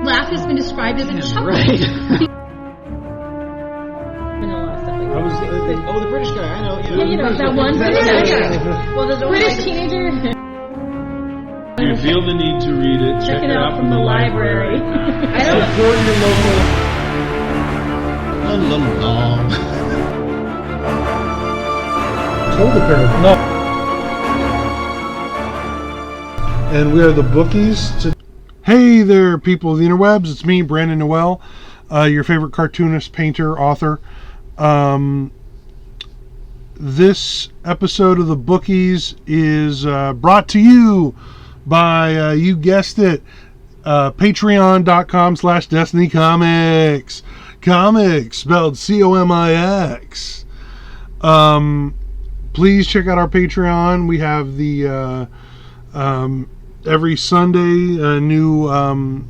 laugh has been described as a chuckle. Right. The British guy, I know. Yeah, you know, that one British guy. Well, there's a British teenager. If you feel the need to read it, check it out from the library. I don't support your local. A little long. Told the parable. No. And we are the Bookeis. Hey there, people of the interwebs. It's me, Brandon Noel, your favorite cartoonist, painter, author. This episode of the Bookeis is brought to you by, you guessed it, patreon.com/Destiny Comics. Comics, spelled Comix. Please check out our Patreon. We have the every Sunday new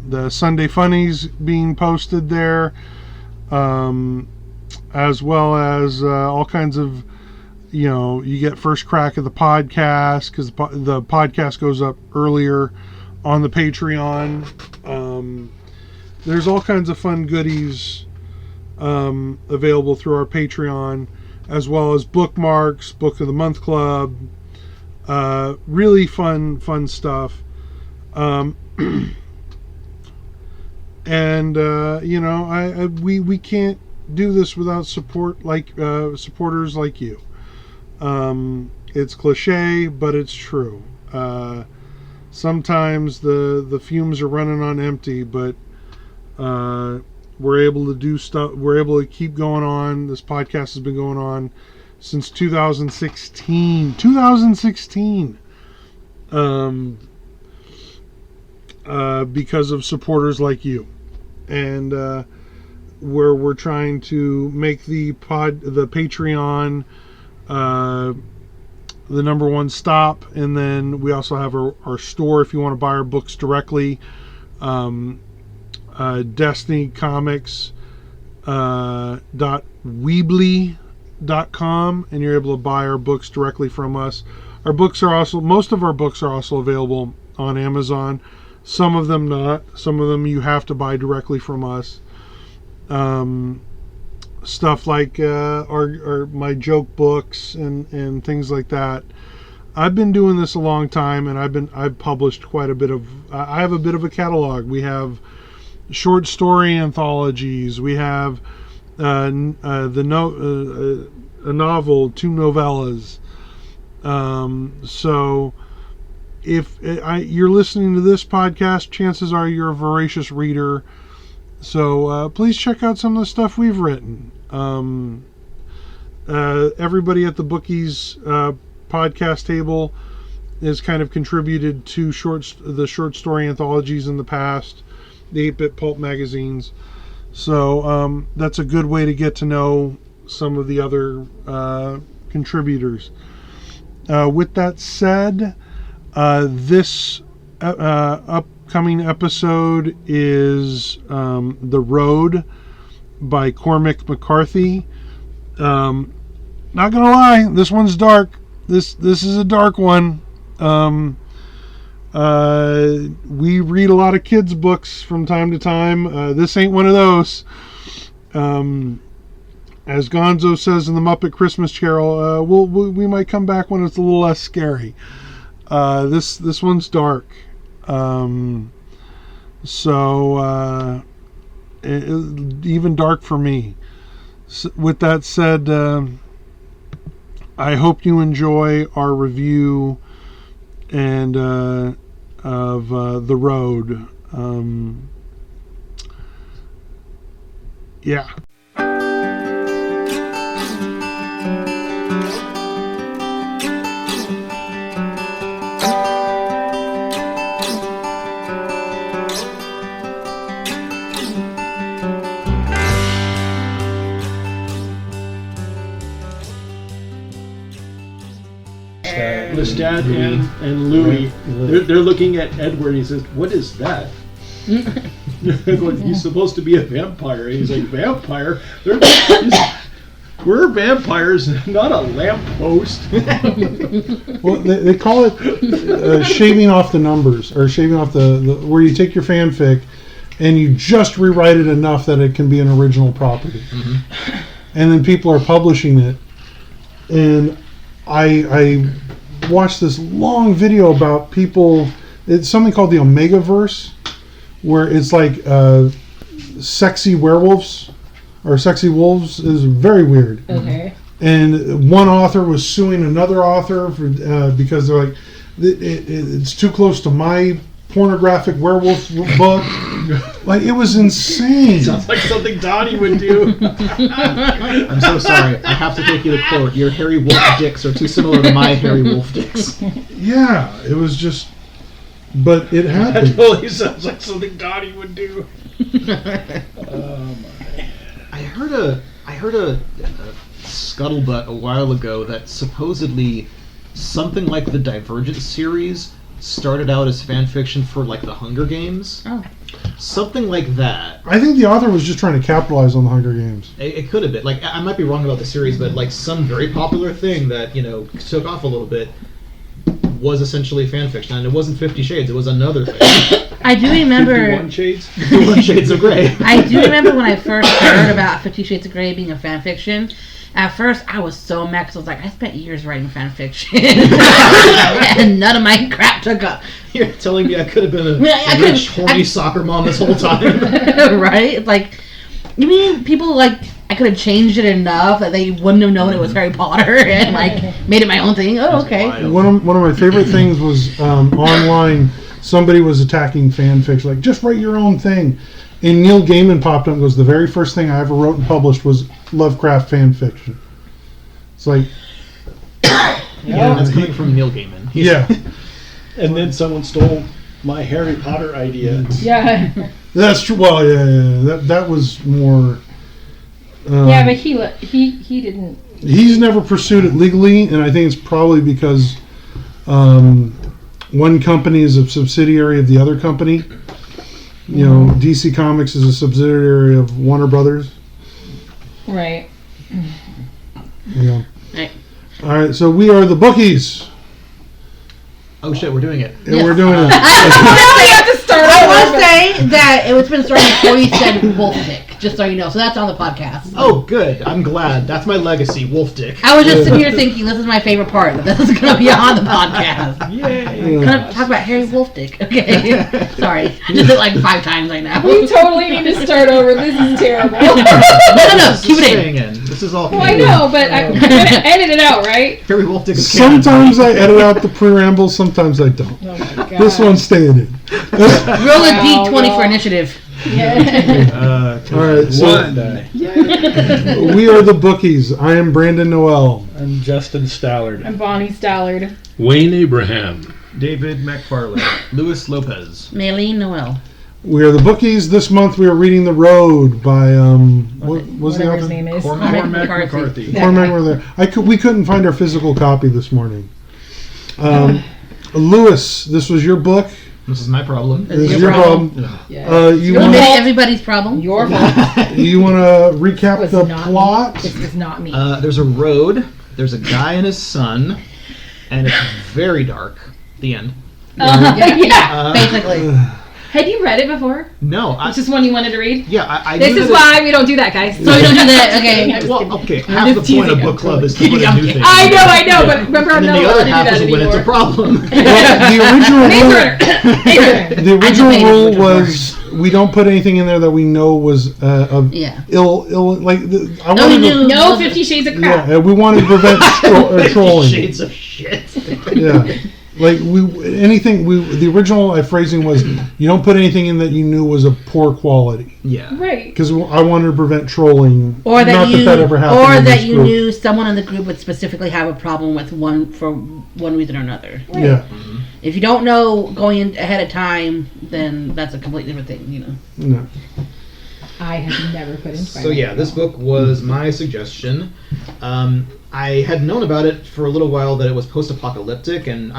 the Sunday Funnies being posted there, as well as all kinds of, you get first crack at the podcast because the podcast goes up earlier on the Patreon. There's all kinds of fun goodies available through our Patreon, as well as bookmarks, Book of the Month Club, really fun stuff. And we can't do this without supporters like you. It's cliche, but it's true. Sometimes the fumes are running on empty, but we're able to do stuff. We're able to keep going on. This podcast has been going on since 2016. Because of supporters like you, and where we're trying to make the Patreon the number one stop. And then we also have our store if you want to buy our books directly. Destiny Comics .weebly.com, and you're able to buy our books directly from us. Most of our books are also available on Amazon. Some of them not. Some of them you have to buy directly from us. Stuff like my joke books and things like that. I've been doing this a long time, and I've published quite a bit of. I have a bit of a catalog. We have short story anthologies. We have a novel, 2 novellas. So if you're listening to this podcast, chances are you're a voracious reader. So please check out some of the stuff we've written. Everybody at the Bookeis podcast table has kind of contributed to the short story anthologies in the past, the 8-bit pulp magazines. So that's a good way to get to know some of the other contributors. With that said, this upcoming episode is The Road by Cormac McCarthy. Not gonna lie, this one's dark. This is a dark one. We read a lot of kids' books from time to time. This ain't one of those. As Gonzo says in the Muppet Christmas Carol, we might come back when it's a little less scary. This one's dark. Even dark for me. So, with that said, I hope you enjoy our review and of The Road. Yeah. Lestat and Louis, they're looking at Edward, and he says, "What is that?" Going, he's supposed to be a vampire. And he's like, "Vampire? We're vampires, not a lamppost." Well, they call it shaving off the numbers, or shaving off the where you take your fanfic, and you just rewrite it enough that it can be an original property. And then people are publishing it. And I watched this long video about people. It's something called the Omegaverse, where it's like sexy werewolves or sexy wolves. Is very weird. Okay. And one author was suing another author for, because they're like, it's too close to my pornographic werewolf book. Like, it was insane. Sounds like something Donnie would do. I'm so sorry. I have to take you to court. Your hairy wolf dicks are too similar to my hairy wolf dicks. Yeah, it was just, but it That happened. totally sounds like something Donnie would do. Oh my. I heard a scuttlebutt a while ago that supposedly something like the Divergent series started out as fan fiction for like the Hunger Games. Oh. Something like that. I think the author was just trying to capitalize on the Hunger Games. It could have been. Like, I might be wrong about the series, but like some very popular thing that, you know, took off a little bit was essentially fan fiction. And it wasn't 50 Shades, it was another thing. I do remember. 51 Shades? 51 Shades of Grey. I do remember when I first heard about 50 Shades of Grey being a fan fiction. At first, I was so mad because I was like, I spent years writing fan fiction, and none of my crap took up. You're telling me I could have been a rich, horny soccer mom this whole time? Right? It's like, you mean people like I could have changed it enough that they wouldn't have known it was Harry Potter and like made it my own thing? Oh, okay. One of my favorite things was online. Somebody was attacking fan fiction, like, just write your own thing. And Neil Gaiman popped up and goes, the very first thing I ever wrote and published was Lovecraft fan fiction. It's like, Yeah, that's coming from Neil Gaiman. yeah, And then someone stole my Harry Potter idea. Yeah. that's true. Well, yeah. That was more. Yeah, but he didn't. He's never pursued it legally, and I think it's probably because one company is a subsidiary of the other company. You know, DC Comics is a subsidiary of Warner Brothers. Right. Yeah. Right. All right, so we are the Bookeis, Oh shit, we're doing it. and we're doing it. I will say that it's been started before you said wolf dick, just so you know. So that's on the podcast. Oh, good. I'm glad. That's my legacy, Wolf Dick. I was just sitting here thinking, this is my favorite part, that this is going to be on the podcast. Yay! Gonna talk about Harry Wolf Dick. Okay. Sorry. I did it like 5 times right now. We totally need to start over. This is terrible. No, This keep is it in. staying in. This is all. Well, I know, but I'm going to edit it out, right? Harry Wolf Dick is canon. Sometimes I edit out the preamble, sometimes I don't. Oh my god. This one's staying in. Roll a D20 well. for initiative. Yeah. All right, so One die. we are the Bookeis. I am Brandon Noel. I'm Justin Stallard. I'm Bonnie Stallard. Wayne Abraham. David McFarlane. Luis Lopez. Maylene Noel. We are the Bookeis. This month we are reading The Road by what was the Whatever his author? name is. Cormac McCarthy. McCarthy. Cormac were there. We couldn't find our physical copy this morning. Lewis, this was your book. This is my problem. This is your your problem. Yeah. You Admit want it, everybody's problem. Your fault. to recap Was the not plot? Me. This is not me. There's a road. There's a guy and his son, and it's very dark. The end. Yeah. Basically. Had you read it before? No, It's just one you wanted to read? yeah, I This knew is that why we don't do that, guys. So we don't do that. Okay. Well, okay, half the point of book club is to put a new thing. I know, but remember I'm And then not the allowed other to do half that is when it's a anymore. problem. The original made rule it, which was we don't put anything in there that we know was of Yeah. ill like I No, we wanted to, knew. No 50 Shades of Crap. yeah, we wanted to prevent trolling. Shades of shit. Yeah. Like the original phrasing was you don't put anything in that you knew was of poor quality Yeah. Right. because I wanted to prevent trolling. Or that Not you, that ever happened or in that this you group. knew someone in the group would specifically have a problem with one for one reason or another. Yeah. If you don't know going in ahead of time, then that's a completely different thing, you know. No. I have never put in So yeah, this book was my suggestion. I had known about it for a little while that it was post-apocalyptic, and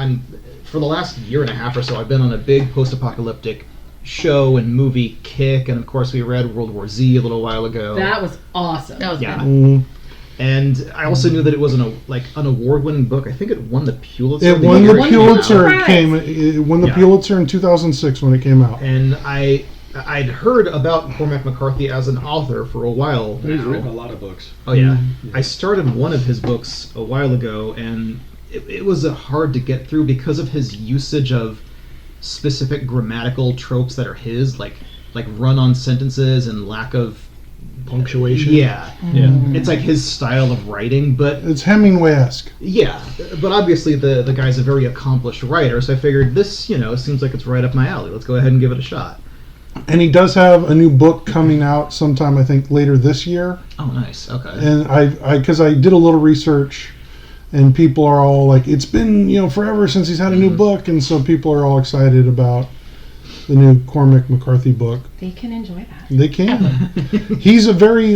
for the last year and a half or so, I've been on a big post-apocalyptic show and movie kick, and of course we read World War Z a little while ago. That was awesome. That was Yeah. good. And I also knew that it was an award-winning book. I think it won the Pulitzer. It won the won the Pulitzer. Pulitzer. It won the Yeah. Pulitzer in 2006 when it came out. And I I'd heard about Cormac McCarthy as an author for a while. He's now. written a lot of books. Oh yeah, I started one of his books a while ago, and it was hard to get through because of his usage of specific grammatical tropes that are his, like run-on sentences and lack of Punctuation. Yeah, Yeah. it's like his style of writing, but It's Hemingway-esque. yeah, but obviously the guy's a very accomplished writer, so I figured this, seems like it's right up my alley. Let's go ahead and give it a shot. And he does have a new book coming out sometime, I think, later this year. Oh, nice. Okay. And because I did a little research, and people are all like, it's been forever since he's had a new book, and so people are all excited about the new Cormac McCarthy book. They can enjoy that. They can. He's a very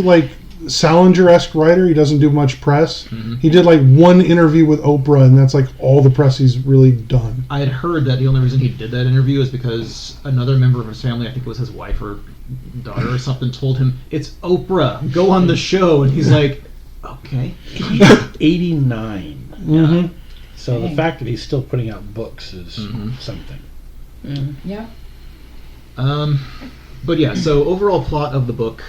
Salinger-esque writer. He doesn't do much press. He did one interview with Oprah, and that's all the press he's really done. I had heard that the only reason he did that interview is because another member of his family, I think it was his wife or daughter or something, told him, "It's Oprah, go on the show," and he's like, "Okay." 89. Mm-hmm. So the fact that he's still putting out books is something. Yeah. But yeah, so overall plot of the book.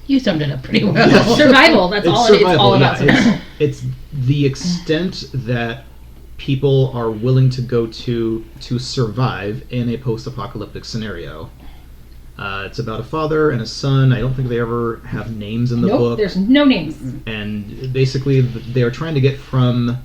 You summed it up pretty well. Survival. That's all it's all about. Yeah, it's the extent that people are willing to go to survive in a post-apocalyptic scenario. It's about a father and a son. I don't think they ever have names in the Nope, book. there's no names. And basically, they are trying to get from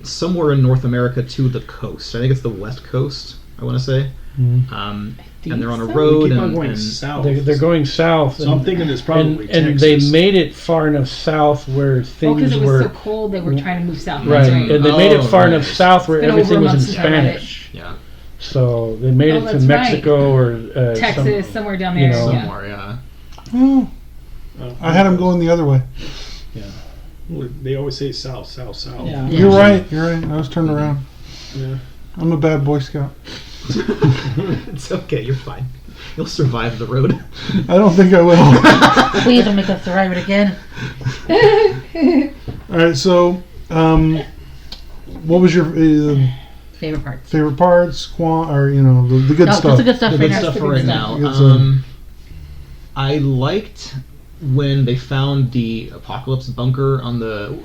somewhere in North America to the coast. I think it's the West Coast, I want to say. And they're on a road. They keep on and, going and south. They're going south. So I'm thinking it's probably and Texas. they made it far enough south where things Because it was were so cold, they were trying to move south. right. That's right. And they made it far right. enough south where It's been over everything a was in month since I read it. Spanish. yeah, So they made it to that's Mexico or Texas, somewhere down there. you know, yeah. somewhere, yeah. Oh, I had him going the other way. They always say south, south, south. Yeah. You're right. I was turned around. Yeah. I'm a bad Boy Scout. It's okay, you're fine. You'll survive the road. I don't think I will. Please don't make us survive it again. All right, so what was your Favorite parts. favorite parts? Or the good No, stuff. just the good stuff The right good now. stuff Just for the right good now. Good stuff. I liked when they found the apocalypse bunker on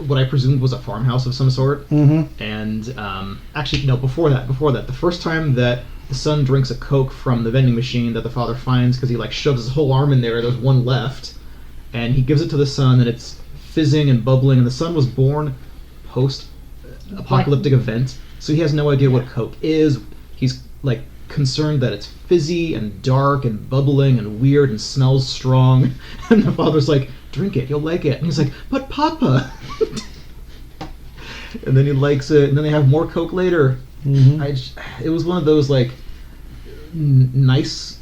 what I presumed was a farmhouse of some sort. Mm-hmm. And actually, no, before that, the first time that the son drinks a Coke from the vending machine that the father finds because he shoves his whole arm in there's one left, and he gives it to the son, and it's fizzing and bubbling, and the son was born post-apocalyptic event, so he has no idea what Coke is. He's concerned that it's fizzy and dark and bubbling and weird and smells strong, and the father's like, "Drink it, you'll like it," and he's like, "But Papa." And then he likes it, and then they have more Coke later. Mm-hmm. It was one of those nice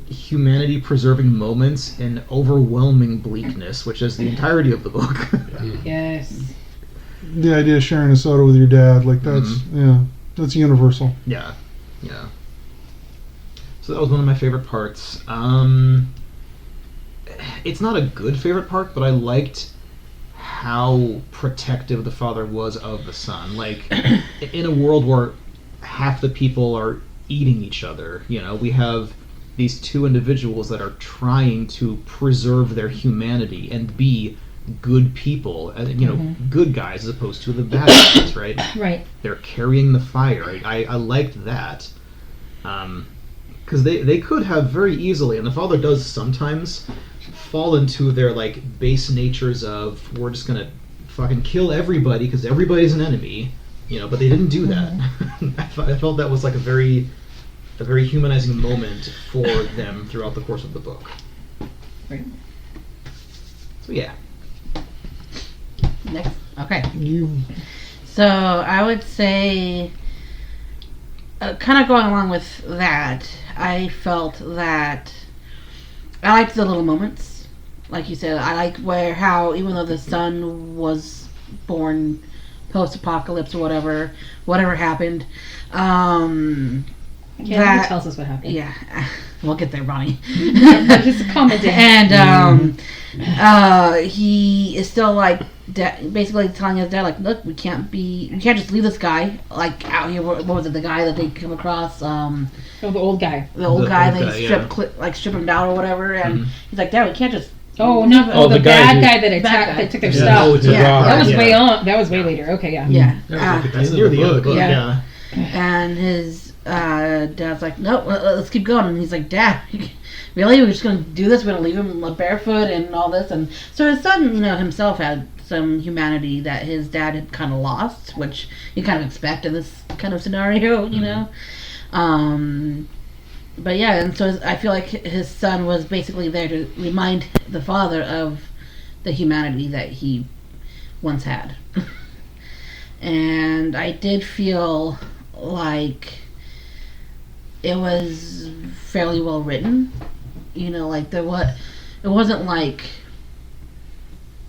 humanity preserving moments in overwhelming bleakness, which is the entirety of the book. Yes. The idea of sharing a soda with your dad, that's universal. Yeah. So that was one of my favorite parts. It's not a good favorite part, but I liked how protective the father was of the son. In a world where half the people are eating each other, we have these two individuals that are trying to preserve their humanity and be good people, good guys as opposed to the bad guys, right? Right. They're carrying the fire. I liked that. Because they could have very easily, and the father does sometimes, fall into their base natures of, we're just gonna fucking kill everybody because everybody's an enemy, but they didn't do that. I felt that was a very humanizing moment for them throughout the course of the book. Right. So yeah. Next. Okay. You. So I would say, kind of going along with that, I felt that I liked the little moments. Like you said, I like how even though the son was born post-apocalypse or whatever happened, Yeah, tells us what happened. yeah, We'll get there, Ronnie. Just commenting. And he is still like basically telling his dad, like, look, we can't just leave this guy like out here. What was it? The guy that they come across? The old guy. The old guy. They strip him down or whatever. And he's like, Dad, we can't just. Oh, not the bad guy that attacked, that took their stuff. That was way on. That was way later. Okay, yeah. Yeah. That's near the end of the book. Yeah. And his dad's like, no, let's keep going. And he's like, Dad, really? We're just going to do this? We're going to leave him barefoot and all this? And so his son, himself had some humanity that his dad had kind of lost, which you kind of expect in this kind of scenario, But yeah, and so I feel like his son was basically there to remind the father of the humanity that he once had. And I did feel like it was fairly well written. Like it wasn't like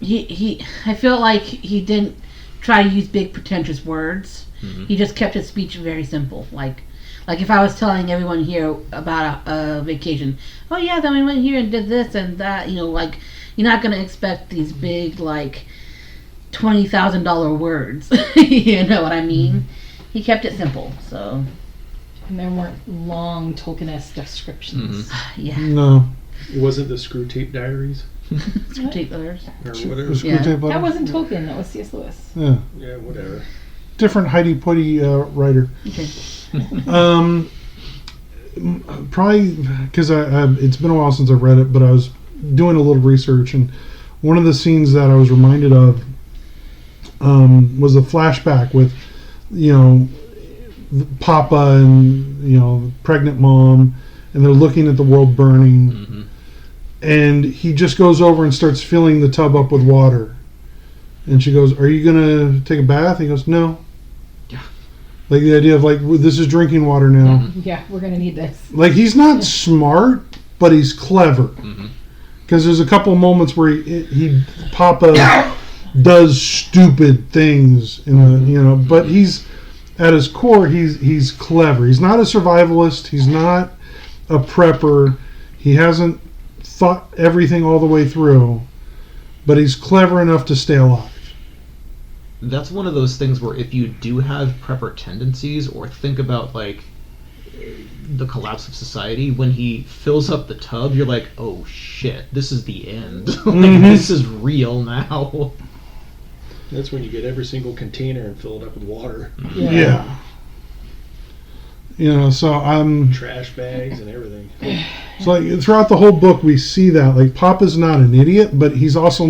I feel like he didn't try to use big pretentious words. He just kept his speech very simple. Like if I was telling everyone here about a vacation, oh yeah, then we went here and did this and that, like you're not gonna expect these big like $20,000 words. You know what I mean? He kept it simple, so. And there weren't long Tolkien-esque descriptions. Yeah. No. It wasn't the Screw Tape Diaries Screw tape letters. or whatever. Yeah. That wasn't Tolkien. That was C.S. Lewis. Yeah. Yeah, whatever. Different Heidi-Putty writer. Okay. Probably because it's been a while since I've read it, but I was doing a little research, and one of the scenes that I was reminded of was a flashback with, Papa and pregnant mom, and they're looking at the world burning, and he just goes over and starts filling the tub up with water, and she goes, "Are you gonna take a bath?" He goes, "No." Like the idea of like, this is drinking water now. Yeah, we're gonna need this. Like he's not smart, but he's clever. Because there's a couple of moments where he Papa does stupid things, but he's at his core he's clever. He's not a survivalist. He's not a prepper. He hasn't thought everything all the way through, but he's clever enough to stay alive. That's one of those things where if you do have prepper tendencies or think about like the collapse of society, when he fills up the tub, you're like, oh shit, this is the end. This is real now. That's when you get every single container and fill it up with water. Yeah. So I'm trash bags and everything. So like throughout the whole book we see that like Papa's not an idiot, but he's also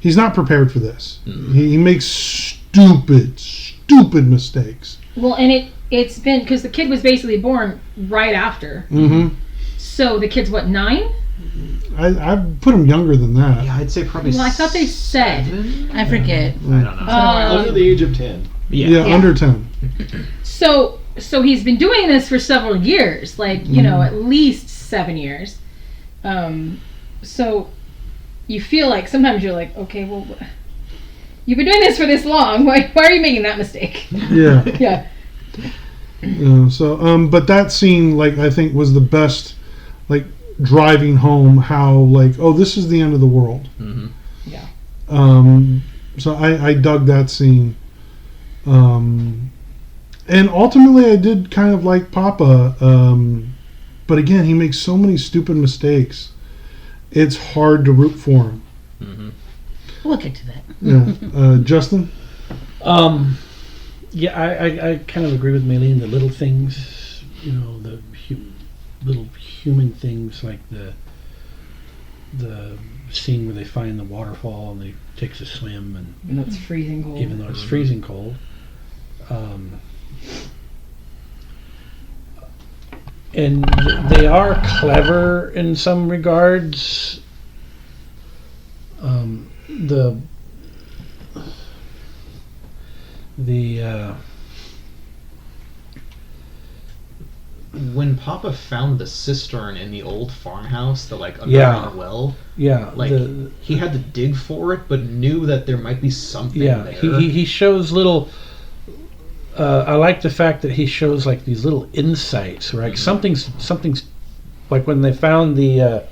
he's not prepared for this. He makes stupid mistakes. Well, and it's been because the kid was basically born right after. So the kid's what, 9? I put him younger than that. Yeah, I'd say probably. Well, I thought they said. 7? I forget. I don't know. Under the age of 10. Yeah, under 10. So he's been doing this for several years, like at least 7 years. So you feel like sometimes you're like, okay, well, you've been doing this for this long. Why are you making that mistake? Yeah. Yeah. But that scene, like, I think was the best, like, driving home how, like, oh, this is the end of the world. Yeah. So I dug that scene. And ultimately I did kind of like Papa. But again, he makes so many stupid mistakes. It's hard to root for him. We'll get to that. Yeah. Justin? Yeah, I kind of agree with Maylene. The little things, the little human things like the scene where they find the waterfall and they takes a swim and it's freezing cold. even though it's freezing cold. And they are clever in some regards. When Papa found the cistern in the old farmhouse, the like underground well, like he had to dig for it, but knew that there might be something there. He shows little. I like the fact that he shows like these little insights, right? Something's like when they found the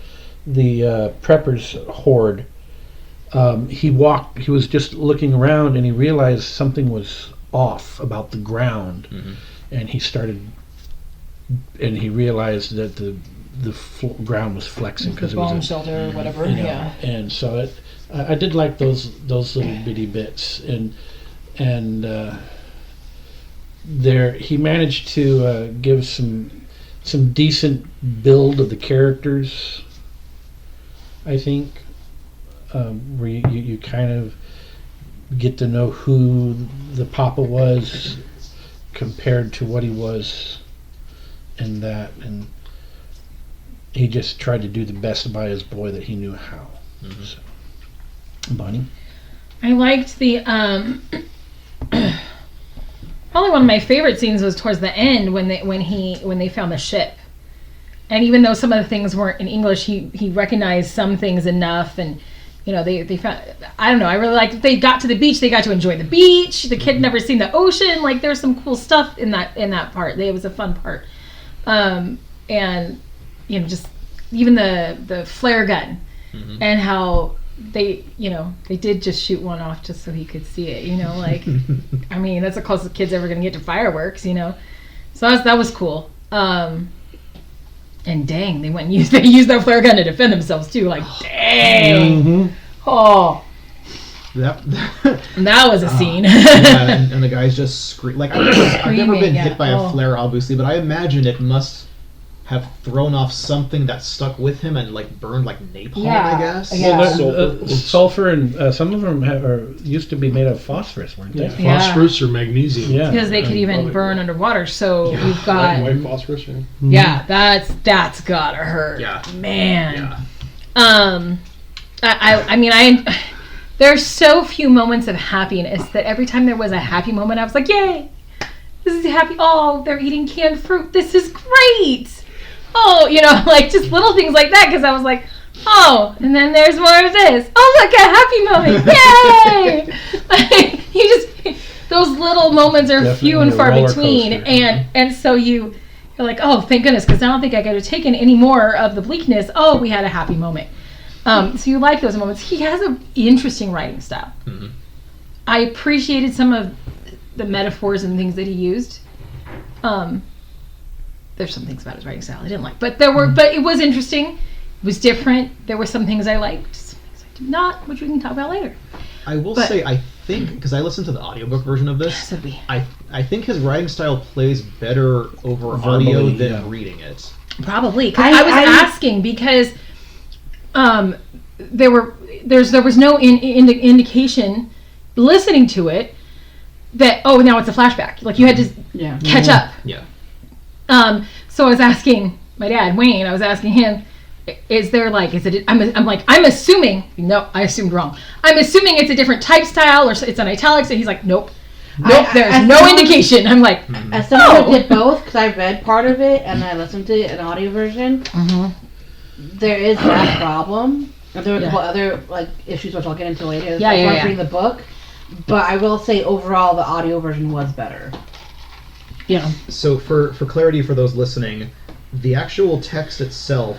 preppers horde, he was just looking around and he realized something was off about the ground, and he realized that the ground was flexing because it was bomb shelter or whatever. And so I did like those little bitty bits, and there he managed to give some decent build of the characters, I think, where you kind of get to know who the Papa was compared to what he was in that, and he just tried to do the best by his boy that he knew how. So. Bonnie? I liked the probably one of my favorite scenes was towards the end when they found the ship, and even though some of the things weren't in English, he recognized some things enough, and they found, I don't know, I really liked, they got to the beach, they got to enjoy the beach, the kid never seen the ocean, like there's some cool stuff in that part. It was a fun part, and just even the flare gun, and how they did just shoot one off just so he could see it, like I mean, that's the closest the kid's ever gonna get to fireworks, so that was cool. And dang, they used their flare gun to defend themselves too, like dang. Oh, that was a scene. Yeah, and the guys just scream. Like I've never been hit by a flare, obviously, but I imagine it must have thrown off something that stuck with him and like burned like napalm, I guess. Yeah. Well, sulfur and some of them used to be made of phosphorus, weren't they? Phosphorus or magnesium. Yeah, because they could even burn underwater. So you've got white phosphorus. Yeah, that's gotta hurt. Yeah, man. Yeah. I mean, there's so few moments of happiness that every time there was a happy moment, I was like, yay! This is happy. Oh, they're eating canned fruit. This is great. Oh, like just little things like that, because I was like, oh, and then there's more of this. Oh, look, a happy moment. Yay! Those little moments are definitely few and far between. And so you're like, oh, thank goodness, because I don't think I could have taken any more of the bleakness. Oh, we had a happy moment. So you like those moments. He has an interesting writing style. I appreciated some of the metaphors and things that he used. There's some things about his writing style I didn't like, but but it was interesting. It was different. There were some things I liked, some things I did not, which we can talk about later. I will say, I think, because I listened to the audiobook version of this, I think his writing style plays better over audio than reading it. Probably. I was asking because there was no indication listening to it that now it's a flashback. Like you had to catch up. Yeah. So I was asking my dad, Wayne. I was asking him, is there I'm assuming. No, I assumed wrong. I'm assuming it's a different type style or it's an italics, and he's like, nope. There's no indication. I'm like, as someone who did both, because I read part of it and I listened to an audio version. There is that problem. There were other issues which I'll get into later. Reading the book, but I will say overall the audio version was better. Yeah. So for clarity for those listening, the actual text itself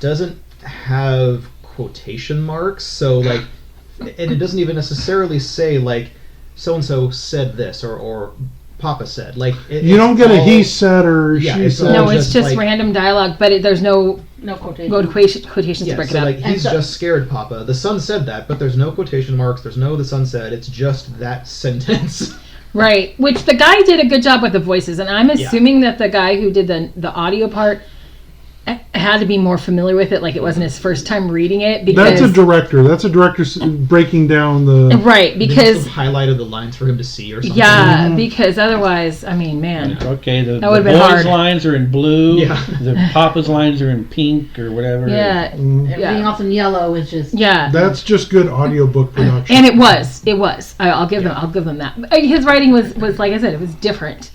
doesn't have quotation marks. So and it doesn't even necessarily say so and so said this or Papa said. You don't get a he said or she said. No, it's just random dialogue, but there's no quotations to break it up. He's just scared, Papa. The son said that, but there's no quotation marks. There's no the son said. It's just that sentence. Right, which the guy did a good job with the voices, and I'm assuming that the guy who did the audio part had to be more familiar with it, like it wasn't his first time reading it. Because that's a director breaking down the... Right, because... They must have highlighted the lines for him to see or something. Yeah, because otherwise, I mean, man. Okay, the boys' lines are in blue, the Papa's lines are in pink or whatever. Yeah, everything else in yellow is just... Yeah. That's just good audiobook production. And it was. I'll give them that. His writing was like I said, it was different.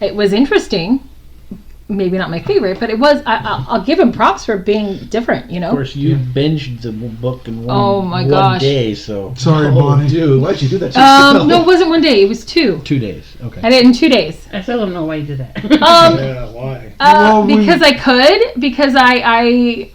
It was interesting, maybe not my favorite, but it was. I'll give him props for being different. You know. Of course, you binged the book in Oh my one gosh. day. So Sorry, Oh, Bonnie. dude, why'd you do that to yourself? No, it wasn't 1 day. It was 2. 2 days. Okay. I did it in 2 days. I still don't know why you did that. Yeah, why? Well, Because I could. Because I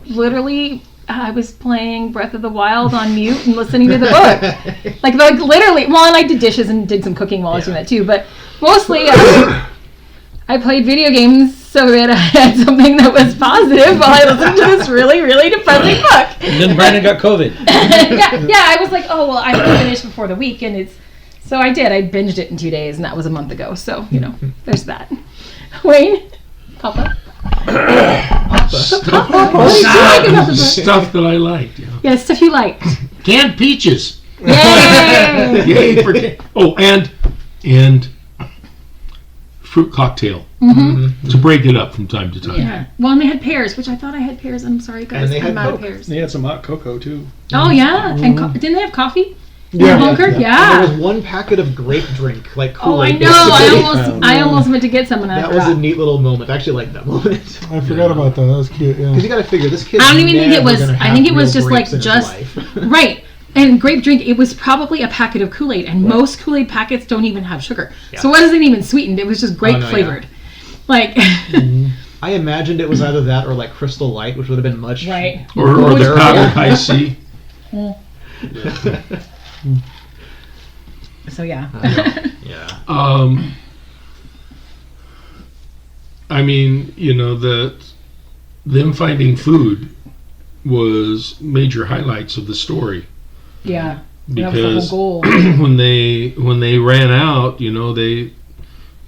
literally. I was playing Breath of the Wild on mute and listening to the book. Like literally. Well, and I did dishes and did some cooking while I was doing that too. But mostly, I played video games so that I had something that was positive while I listened to this really, really depressing book. And then Brandon got COVID. yeah. I was like, oh well, I can finish before the week, and so I did. I binged it in 2 days, and that was a month ago. So there's that. Wayne, Papa. Papa, what did you like about the book? Stuff that I liked. You know. Yeah, stuff you liked. Canned peaches. Yay! Yay for and fruit cocktail to break it up from time to time. Yeah. Well, and they had pears, which I thought I had pears. I'm sorry, guys. And they had I'm out of Coke. pears. They had some hot cocoa too. Oh yeah, and didn't they have coffee? Yeah. Bunker? And Yeah. there was one packet of grape drink, like Oh, I Kool-Aid. know. I almost meant to get some, and I That was a forgot. neat little moment. I actually liked that moment. I forgot about that. That was cute. Yeah. Because you got to figure this kid. I don't even think it was. I think it was just like right. And grape drink. It was probably a packet of Kool-Aid, and most Kool-Aid packets don't even have sugar, so it wasn't even sweetened. It was just grape flavored. Like. I imagined it was either that or like Crystal Light, which would have been much Right. Or the powdered high C. So yeah. Yeah. I mean, them finding food was major highlights of the story. Yeah. Because that was the whole goal. when they ran out, they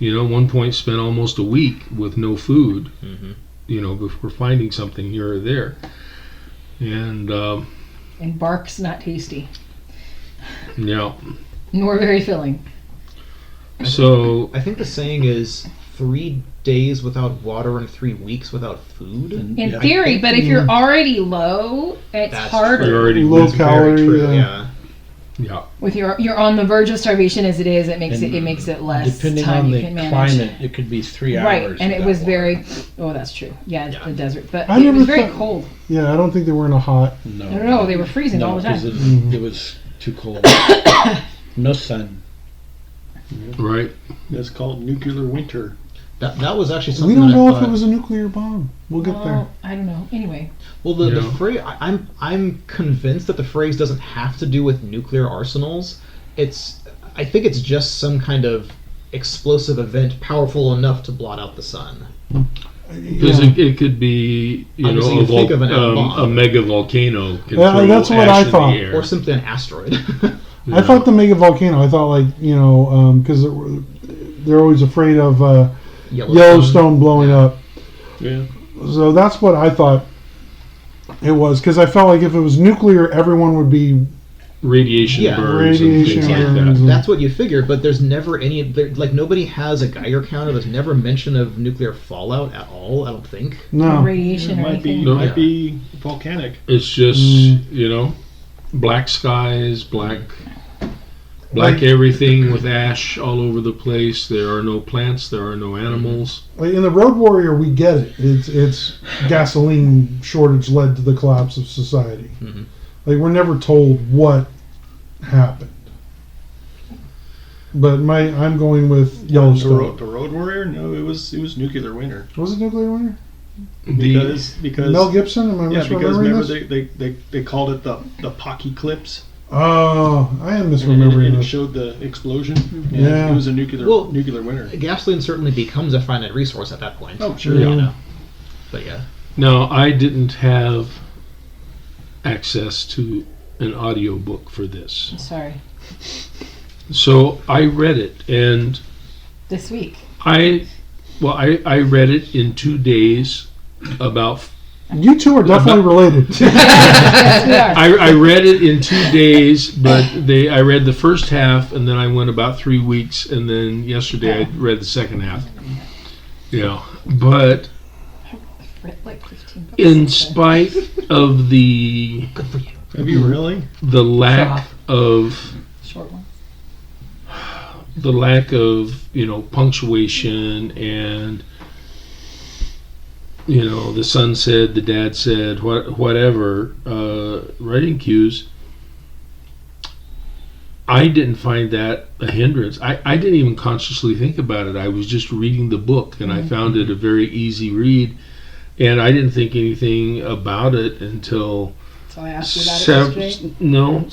at one point spent almost a week with no food. Before finding something here or there. And And bark's not tasty, yeah. nor very filling. So I think the saying is 3 days without water and 3 weeks without food. In theory, but if you're already low, it's That's harder. you're already Low Very calorie. true. Yeah. yeah. With you're on the verge of starvation as it is. It makes it less Depending time on you the can manage. climate, it could be 3 hours. Right, and it without was water. very. Oh, that's true. Yeah, it's the desert, but I it never was very thought- cold. Yeah, I don't think they were in a hot. No, I don't know. They were freezing all the time. 'cause it was too cold. No sun. Right. That's called nuclear winter. That was actually We something. don't that I know if thought- it was a nuclear bomb. We'll get there. Oh, I don't know. Anyway, Well, the Yeah. phrase I'm convinced that the phrase doesn't have to do with nuclear arsenals. I think it's just some kind of explosive event powerful enough to blot out the sun. Because Yeah. it could be, Obviously, you think of an atom bomb. a mega volcano. Can Yeah, throw that's what ash I in thought. The air. Or simply an asteroid. I thought the mega volcano. I thought because they're always afraid of Yellowstone blowing up. Yeah. So that's what I thought it was. Because I felt like if it was nuclear, everyone would be. radiation Yeah, burns radiation and things like burns. that. That's what you figure, but there's never nobody has a Geiger counter. There's never mention of nuclear fallout at all, I don't think. No. radiation It or might be anything. No. volcanic. It's just black skies, black Like- everything with ash all over the place. There are no plants. There are no animals. Like in the Road Warrior, we get it. It's gasoline shortage led to the collapse of society. Mhm. Like we're never told what happened. But I'm going with Yellowstone. The Road Warrior? No, it was nuclear winter. Was it nuclear winter? Because Mel Gibson? Am I yeah, because misremembering remember this? they called it the Pocky Clips. Oh, I am And misremembering it this. showed the explosion. Yeah. It was a nuclear winter. Gasoline certainly becomes a finite resource at that point. Oh, sure. Yeah. You know. But yeah. Now, I didn't have access to an audiobook for this. Sorry, So I read it, and this week. I read it in 2 days. You two are definitely related. Yes, we are. I read it in 2 days, but I read the first half, and then I went about 3 weeks, and then yesterday I read the second half. Yeah, but Like 15 books. in spite of the Have you really? lack of Short one. punctuation and the son said, the dad said, whatever, writing cues. I didn't find that a hindrance. I didn't even consciously think about it. I was just reading the book, and I found it a very easy read, and I didn't think anything about it until... So I asked you about it yesterday? No,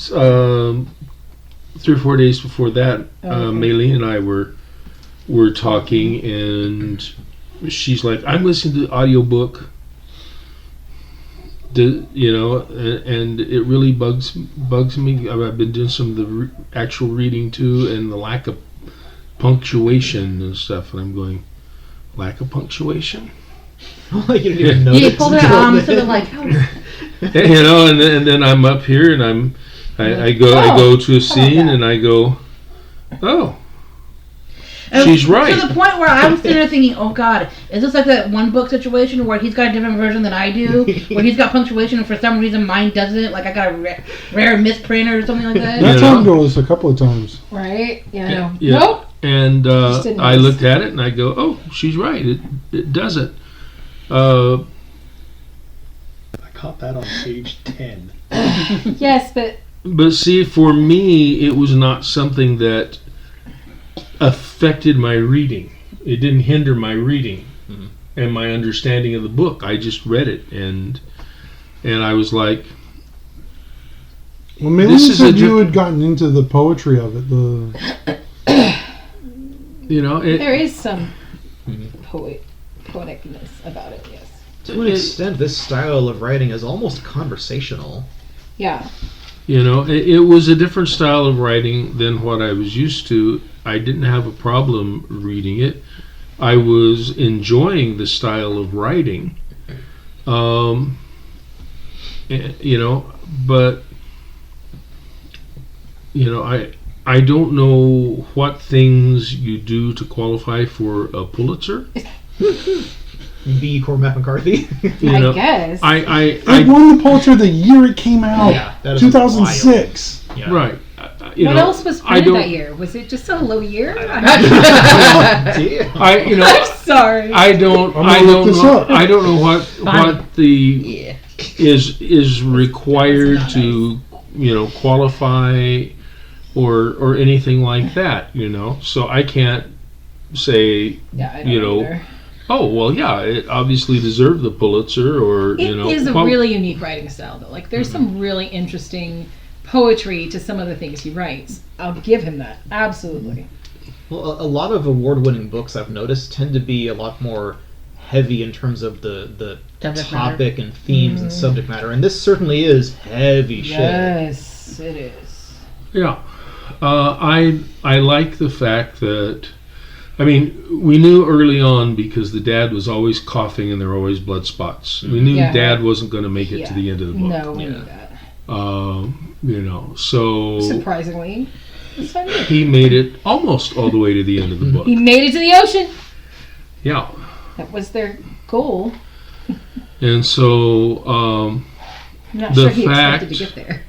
3 or 4 days before that, Maylene and I were talking, and she's like, I'm listening to the audiobook. And it really bugs me. I've been doing some of the actual reading too, and the lack of punctuation and stuff. And I'm going, lack of punctuation? Like you didn't even notice. You pulled it out, sort of like, and then I'm up here, and I go to a scene, and I go, oh. She's right. To the point where I was sitting there thinking, oh God, is this like that one book situation where he's got a different version than I do? Where he's got punctuation and for some reason mine doesn't? Like I got a rare misprint or something like that? That's how it goes a couple of times. Right? Yeah. Yeah. Nope. And I looked at it and I go, oh, she's right. It doesn't. I caught that on page 10. Yes, but... But see, for me, it was not something that affected my reading. It didn't hinder my reading and my understanding of the book. I just read it, and I was like, well, maybe you said you had gotten into the poetry of it. There is some poeticness about it, yes. To an extent, this style of writing is almost conversational. Yeah. It was a different style of writing than what I was used to. I didn't have a problem reading it. I was enjoying the style of writing. But I don't know what things you do to qualify for a Pulitzer. Be Cormac McCarthy. I guess. It won the Pulitzer the year it came out. Yeah, that is 2006. Yeah. Right. What else was printed that year? Was it just a low year? I'm sorry. I don't know what the is required to qualify or anything like that. So I can't say either. Oh well, yeah. It obviously deserved the Pulitzer, or It is a really unique writing style, though. Like there's some really interesting poetry to some of the things he writes. I'll give him that. Absolutely. Well, a lot of award-winning books I've noticed tend to be a lot more heavy in terms of the topic and themes and subject matter, and this certainly is heavy shit. Yes, it is. Yeah. I like the fact that, we knew early on, because the dad was always coughing and there were always blood spots. We knew Dad wasn't going to make it to the end of the book. No, we knew that. So surprisingly, he made it almost all the way to the end of the book. He made it to the ocean. Yeah. That was their goal. And so I'm not sure he expected to get there,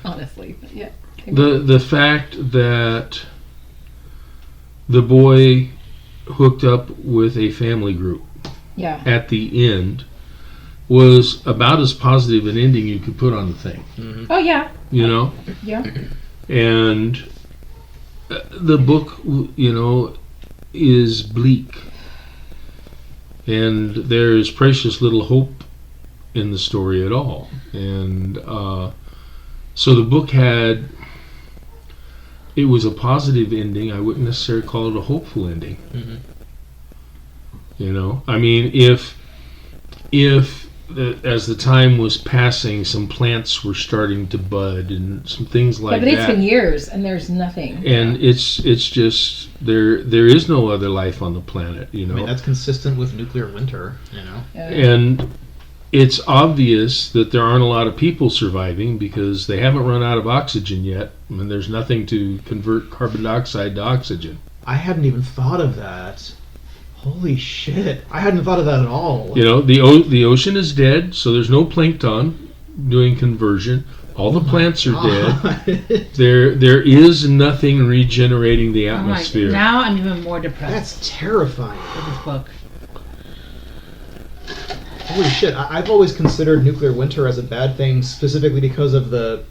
honestly. But yeah. The fact that the boy hooked up with a family group at the end was about as positive an ending you could put on the thing. Mm-hmm. Oh, yeah. Yeah. And the book, is bleak. And there's precious little hope in the story at all. And so the book it was a positive ending. I wouldn't necessarily call it a hopeful ending. Mm-hmm. If as the time was passing, some plants were starting to bud and some things like that. But it's been years and there's nothing. And it's just there is no other life on the planet. That's consistent with nuclear winter. And it's obvious that there aren't a lot of people surviving because they haven't run out of oxygen yet, and there's nothing to convert carbon dioxide to oxygen. I hadn't even thought of that. Holy shit. I hadn't thought of that at all. The ocean is dead, so there's no plankton doing conversion. All the plants are dead. There is nothing regenerating the atmosphere. Now I'm even more depressed. That's terrifying. With this book. holy shit, I've always considered nuclear winter as a bad thing specifically because of the,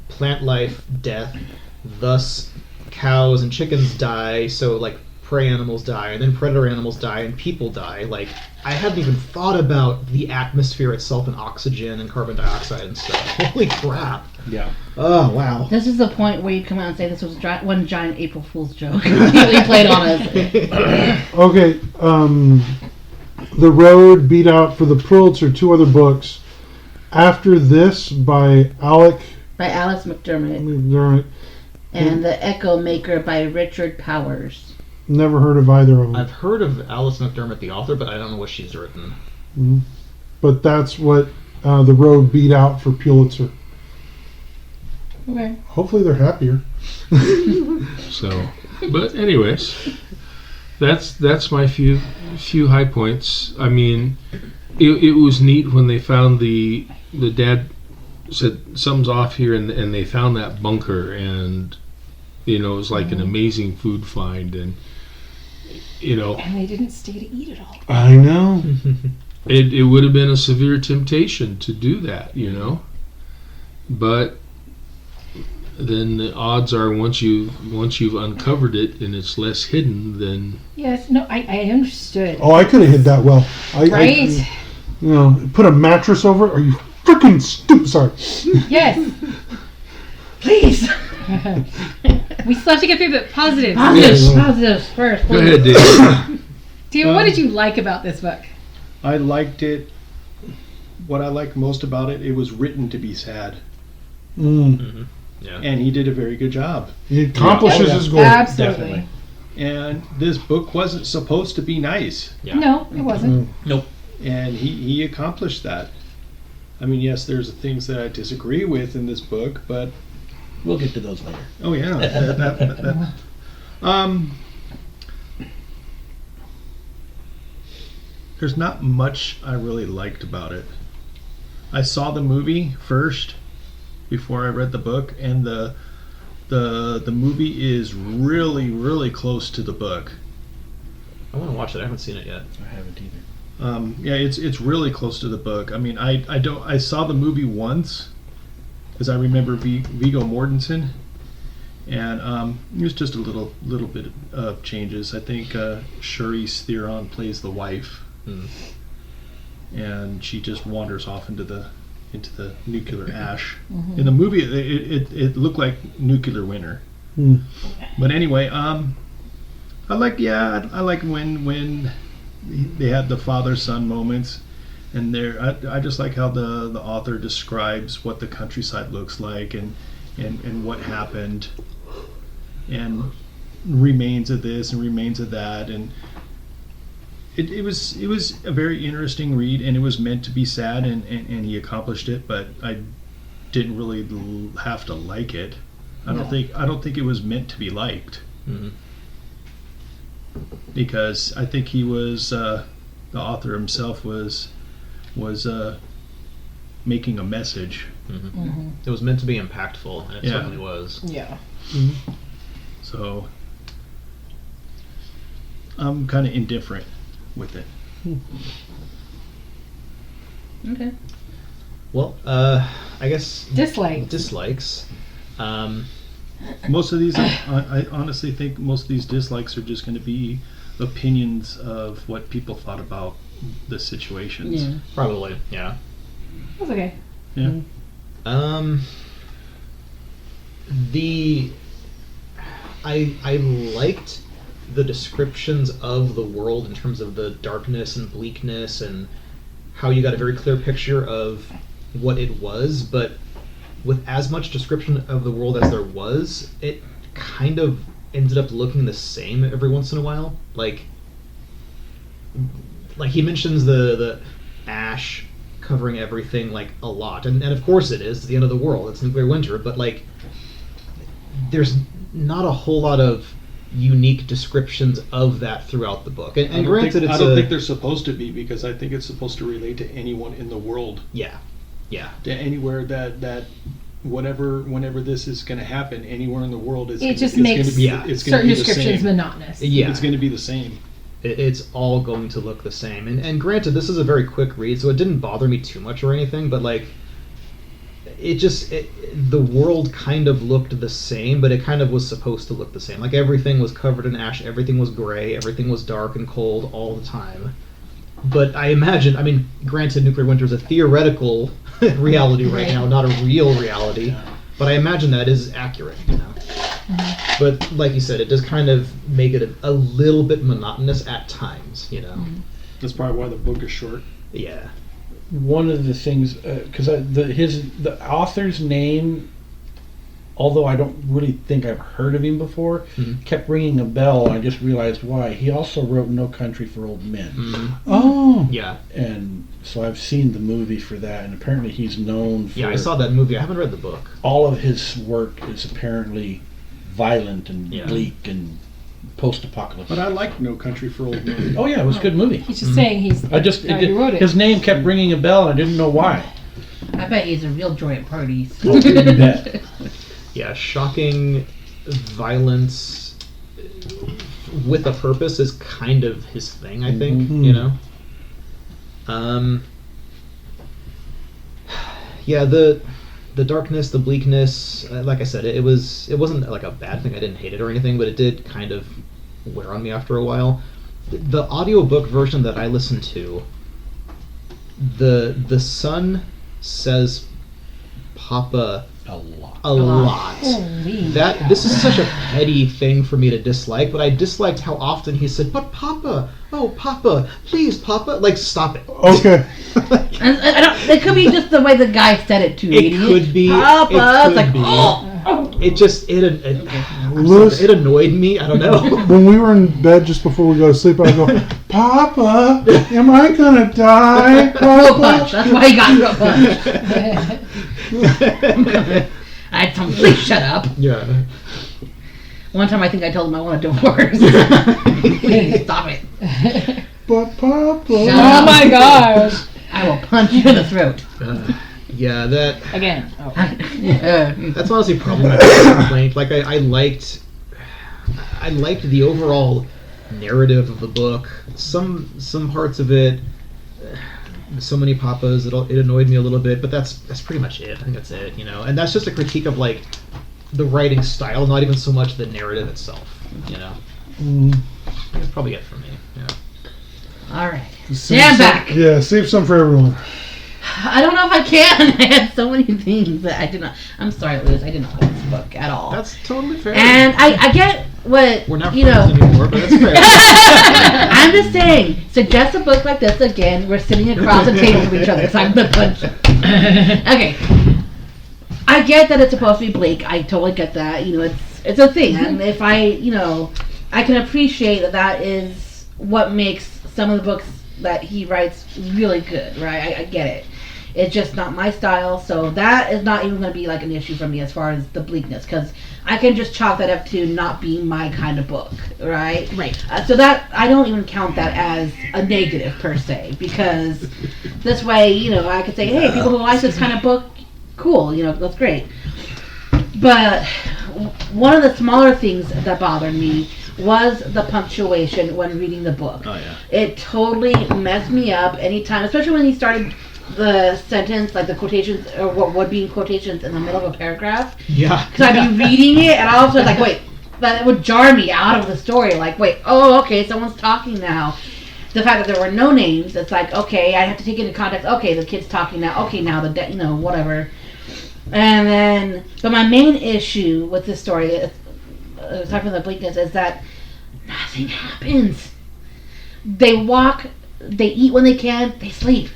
plant life death, thus cows and chickens die, so like prey animals die, and then predator animals die, and people die. Like, I hadn't even thought about the atmosphere itself and oxygen and carbon dioxide and stuff. Holy crap. Yeah. Oh, wow. This is the point where you come out and say this was one giant April Fool's joke. Completely played on us. Okay, The Road beat out for the Pulitzer 2 other books. After This by Alice McDermott. And The Echo Maker by Richard Powers. Never heard of either of them. I've heard of Alice McDermott, the author, but I don't know what she's written. Mm-hmm. But that's what The Road beat out for Pulitzer. Okay. Hopefully they're happier. So, but anyways, that's my few high points. I mean, it was neat when they found the dad said something's off here, and they found that bunker, and it was like an amazing food find, and And they didn't stay to eat it all. I know. it would have been a severe temptation to do that, but then the odds are once you've uncovered it and it's less hidden, then Yes, no, I understood. Oh, I could have hid that well. Right? Put a mattress over it. Are you freaking stupid? Sorry. Yes. Please. We still have to get through the positives. Positives first. go ahead, Dave. David, what did you like about this book? I liked it. What I liked most about it, it was written to be sad. Mm. Yeah. And he did a very good job. He accomplishes his goal. Absolutely. Definitely. And this book wasn't supposed to be nice. Yeah. No, it wasn't. Nope. And he accomplished that. I mean, yes, there's things that I disagree with in this book, but We'll get to those later. oh yeah, there's not much I really liked about it. I saw the movie first before I read the book, and the movie is really, really close to the book. I want to watch it. I haven't seen it yet. I haven't either. Yeah, it's really close to the book. I mean, I saw the movie once because I remember Viggo Mortensen, and it was just a little bit of changes. I think Charlize Theron plays the wife, and she just wanders off into the nuclear ash. In the movie, it looked like nuclear winter. But anyway, I like when they had the father-son moments, and I just like how the author describes what the countryside looks like and what happened, and remains of this and remains of that, and it was a very interesting read, and it was meant to be sad, and he accomplished it, but I didn't really have to like it. I don't think it was meant to be liked. Because I think he was the author himself was making a message. It was meant to be impactful, and it Yeah. certainly was. Yeah. So I'm kind of indifferent with it. Okay. Well, I guess Dislikes. Most of these, I honestly think most of these dislikes are just going to be opinions of what people thought about the situations. Yeah. Probably, yeah. That's okay. Yeah. I liked the descriptions of the world in terms of the darkness and bleakness, and how you got a very clear picture of what it was, but with as much description of the world as there was, it kind of ended up looking the same every once in a while. Like he mentions the ash covering everything like a lot, and of course it is. It's the end of the world. It's nuclear winter, but like there's not a whole lot of unique descriptions of that throughout the book. And granted, I don't think they're supposed to be, because I think it's supposed to relate to anyone in the world. Yeah. To anywhere that whenever this is going to happen, anywhere in the world, It just makes it's certain gonna be the descriptions same. monotonous. Yeah. It's going to be the same. It's all going to look the same. And granted, this is a very quick read, so it didn't bother me too much or anything, but like, the world kind of looked the same, but it kind of was supposed to look the same. Like, everything was covered in ash, everything was gray, everything was dark and cold all the time. But I imagine, I mean, granted, nuclear winter is a theoretical reality right now, not a real reality. But I imagine that is accurate, you know. But like you said, it does kind of make it a little bit monotonous at times, you know. That's probably why the book is short. Yeah. One of the things, because the author's name, although I don't really think I've heard of him before, kept ringing a bell, and I just realized why. He also wrote No Country for Old Men. Oh. Yeah. And so I've seen the movie for that, and apparently he's known for... Yeah, I saw that movie. I haven't read the book. All of his work is apparently violent and bleak and post-apocalyptic. But I like No Country for Old Men. Oh yeah, it was a good movie. He's just saying he wrote it. His name kept ringing a bell, and I didn't know why. I bet he's a real joy at parties. Oh, you bet. Yeah, shocking violence with a purpose is kind of his thing, I think, you know? Yeah, the darkness, the bleakness, like I said, it wasn't like a bad thing. I didn't hate it or anything, but it did kind of wear on me after a while. The audiobook version that I listened to, the son says Papa A lot. a lot. This is such a petty thing for me to dislike, but I disliked how often he said, "But Papa, oh Papa, please Papa," like, stop it. Okay. And I don't, it could be just the way the guy said it too. It could be. Papa. It It's like, could be. oh. It just it Louis, it annoyed me. I don't know. when we were in bed just before we go to sleep, I go, "Papa, am I gonna die, Throat punch. Papa?" That's why he got throat punch. I had some. Please shut up. Yeah. One time I think I told him I want a divorce. Please stop it. But Papa. Oh my gosh. I will punch you in the throat. Yeah, that. Again. Oh. That's honestly probably my biggest complaint. Like, I liked the overall narrative of the book. Some parts of it, so many papas, it annoyed me a little bit. But that's pretty much it. I think that's it. You know, and that's just a critique of like the writing style, not even so much the narrative itself. You know, that's probably it for me. Yeah. All right. Save back. Yeah, save some for everyone. I don't know if I can. I had so many things that I did not. I'm sorry, Louis. I did not like this book at all. That's totally fair. And I get what We're not you know. friends anymore, but that's fair. I'm just saying, suggest a book like this again. We're sitting across the table from each other, so I'm the punch. Okay. I get that it's supposed to be bleak. I totally get that. You know, it's a thing. And if I can appreciate that is what makes some of the books that he writes really good, right? I get it. It's just not my style, so that is not even going to be like an issue for me as far as the bleakness, because I can just chalk that up to not being my kind of book, right? Right. So that I don't even count that as a negative per se, because this way, you know, I could say, hey, people who like this kind of book, cool, you know, that's great. But one of the smaller things that bothered me was the punctuation when reading the book. Oh yeah. It totally messed me up anytime, especially when he started the sentence, like the quotations, or what would be in quotations in the middle of a paragraph. Yeah. Because I'd be reading it, and all of a sudden, like, wait, that would jar me out of the story. Like, wait, oh, okay, someone's talking now. The fact that there were no names, it's like, okay, I have to take into context, okay, the kid's talking now, okay, now you know, whatever. And then, but my main issue with this story, aside from the bleakness, is that nothing happens. They walk, they eat when they can, they sleep.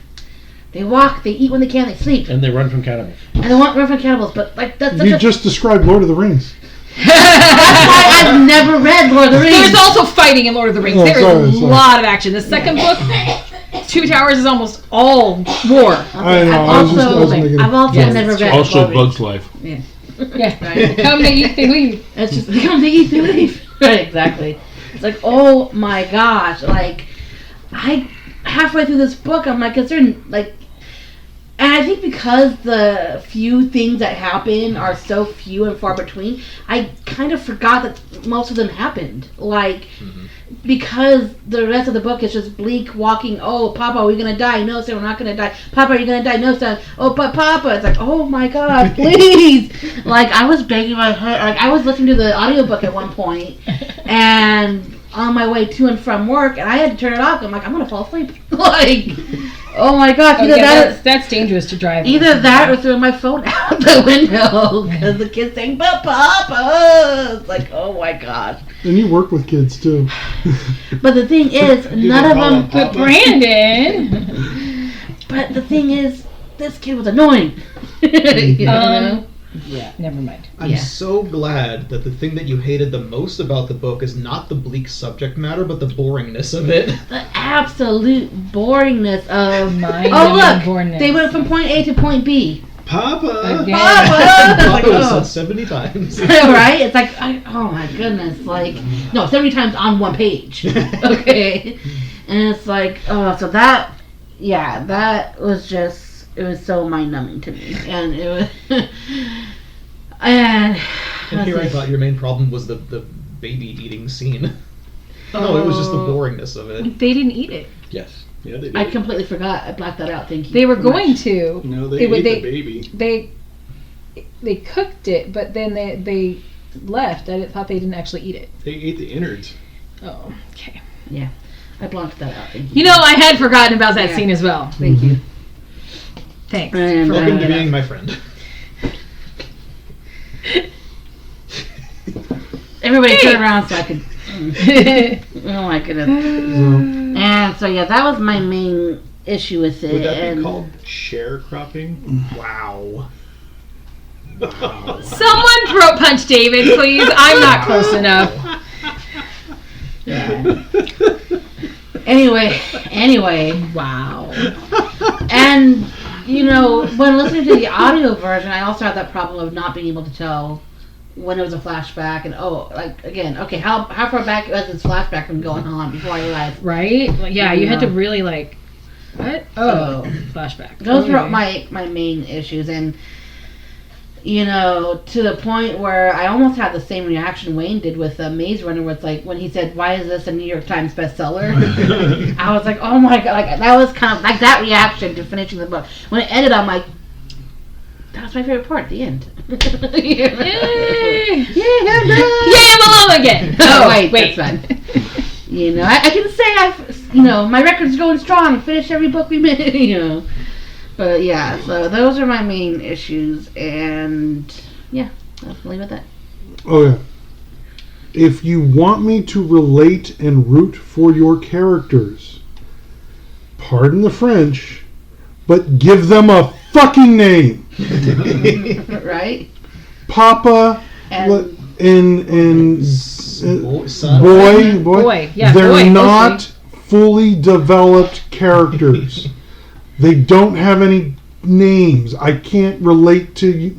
They walk, they eat when they can, they sleep. And they run from cannibals. And they run from cannibals, but like that's You just described Lord of the Rings. That's why I've never read Lord of the Rings. There's also fighting in Lord of the Rings. Oh, There is sorry. a lot of action. The second book, Two Towers, is almost all war. I know. I was making I've also Yes, never it's read Also, Lord of the Bug's Rings. Life. Yeah. Yeah. Right. Come to eat, they leave. It's just they come to eat, they leave. Right, exactly. It's like, oh my gosh, like I halfway through this book, I'm like concerned, like And I think because the few things that happen are so few and far between, I kind of forgot that most of them happened. Like, because the rest of the book is just Bleak walking, oh, Papa, are we going to die? No, son, we're not going to die. Papa, are you going to die? No, son. Oh, but Papa. It's like, oh my God, please. Like, I was begging my head. Like, I was listening to the audiobook at one point, and on my way to and from work, and I had to turn it off. I'm like, I'm going to fall asleep. Like, oh my God. That's dangerous to drive. Either that or throwing my phone out the window because the kid's saying, but Papa. It's like, oh my God. And you work with kids too. But the thing is, none of them. But Brandon. But the thing is, this kid was annoying. You know? Yeah, never mind. I'm so glad that the thing that you hated the most about the book is not the bleak subject matter, but the boringness of it. The absolute boringness of. Boringness. They went from point A to point B. Papa! Again. Papa! Like, Papa was said 70 times. Right? It's like, oh my goodness. Like, no, 70 times on one page. Okay? And it's like, oh, so that was just. It was so mind-numbing to me, and it was. And here I thought your main problem was the baby eating scene. No, it was just the boringness of it. They didn't eat it. Yes. Yeah, they did. I completely forgot. I blacked that out. Thank you. They were going to. No, they ate the baby. They cooked it, but then they left. I thought they didn't actually eat it. They ate the innards. Oh, okay. Yeah, I blocked that out. Thank you. You know, I had forgotten about that scene as well. Thank you. Thanks. And, Welcome to being my friend. Everybody turn around so I could. Oh my goodness. And so that was my main issue with it. Would that be called sharecropping? Wow. Someone throat punch David, please. I'm not close enough. Anyway. Wow. And, you know, when listening to the audio version, I also had that problem of not being able to tell when it was a flashback. And, how far back was this flashback from going on before I realized. Right? Yeah, you had to really, like, what? Oh, flashback. Those were my main issues. And, you know, to the point where I almost had the same reaction Wayne did with Maze Runner, where it's like, when he said, why is this a New York Times bestseller? I was like, oh my God. Like, that was kind of like that reaction to finishing the book. When it ended, I'm like, that was my favorite part, the end. Yay! Yay, I'm alone again! Oh, wait. That's fine. You know, I can say my record's going strong. Finish every book we made, you know. But yeah, so those are my main issues, and I'll leave it at that. Oh yeah. If you want me to relate and root for your characters, pardon the French, but give them a fucking name. Right? Papa and boy. Yeah, they're boy, not mostly. fully developed characters. They don't have any names. I can't relate to,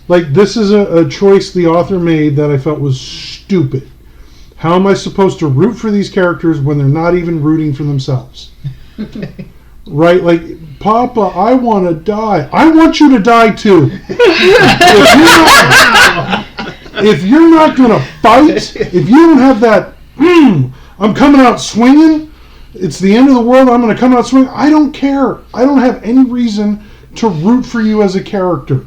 like, this is a choice the author made that I felt was stupid. How am I supposed to root for these characters when they're not even rooting for themselves? Right? Like, Papa, I want to die. I want you to die too. If you're not going to fight, if you don't have that, I'm coming out swinging, it's the end of the world, I'm going to come out swinging, I don't care. I don't have any reason to root for you as a character.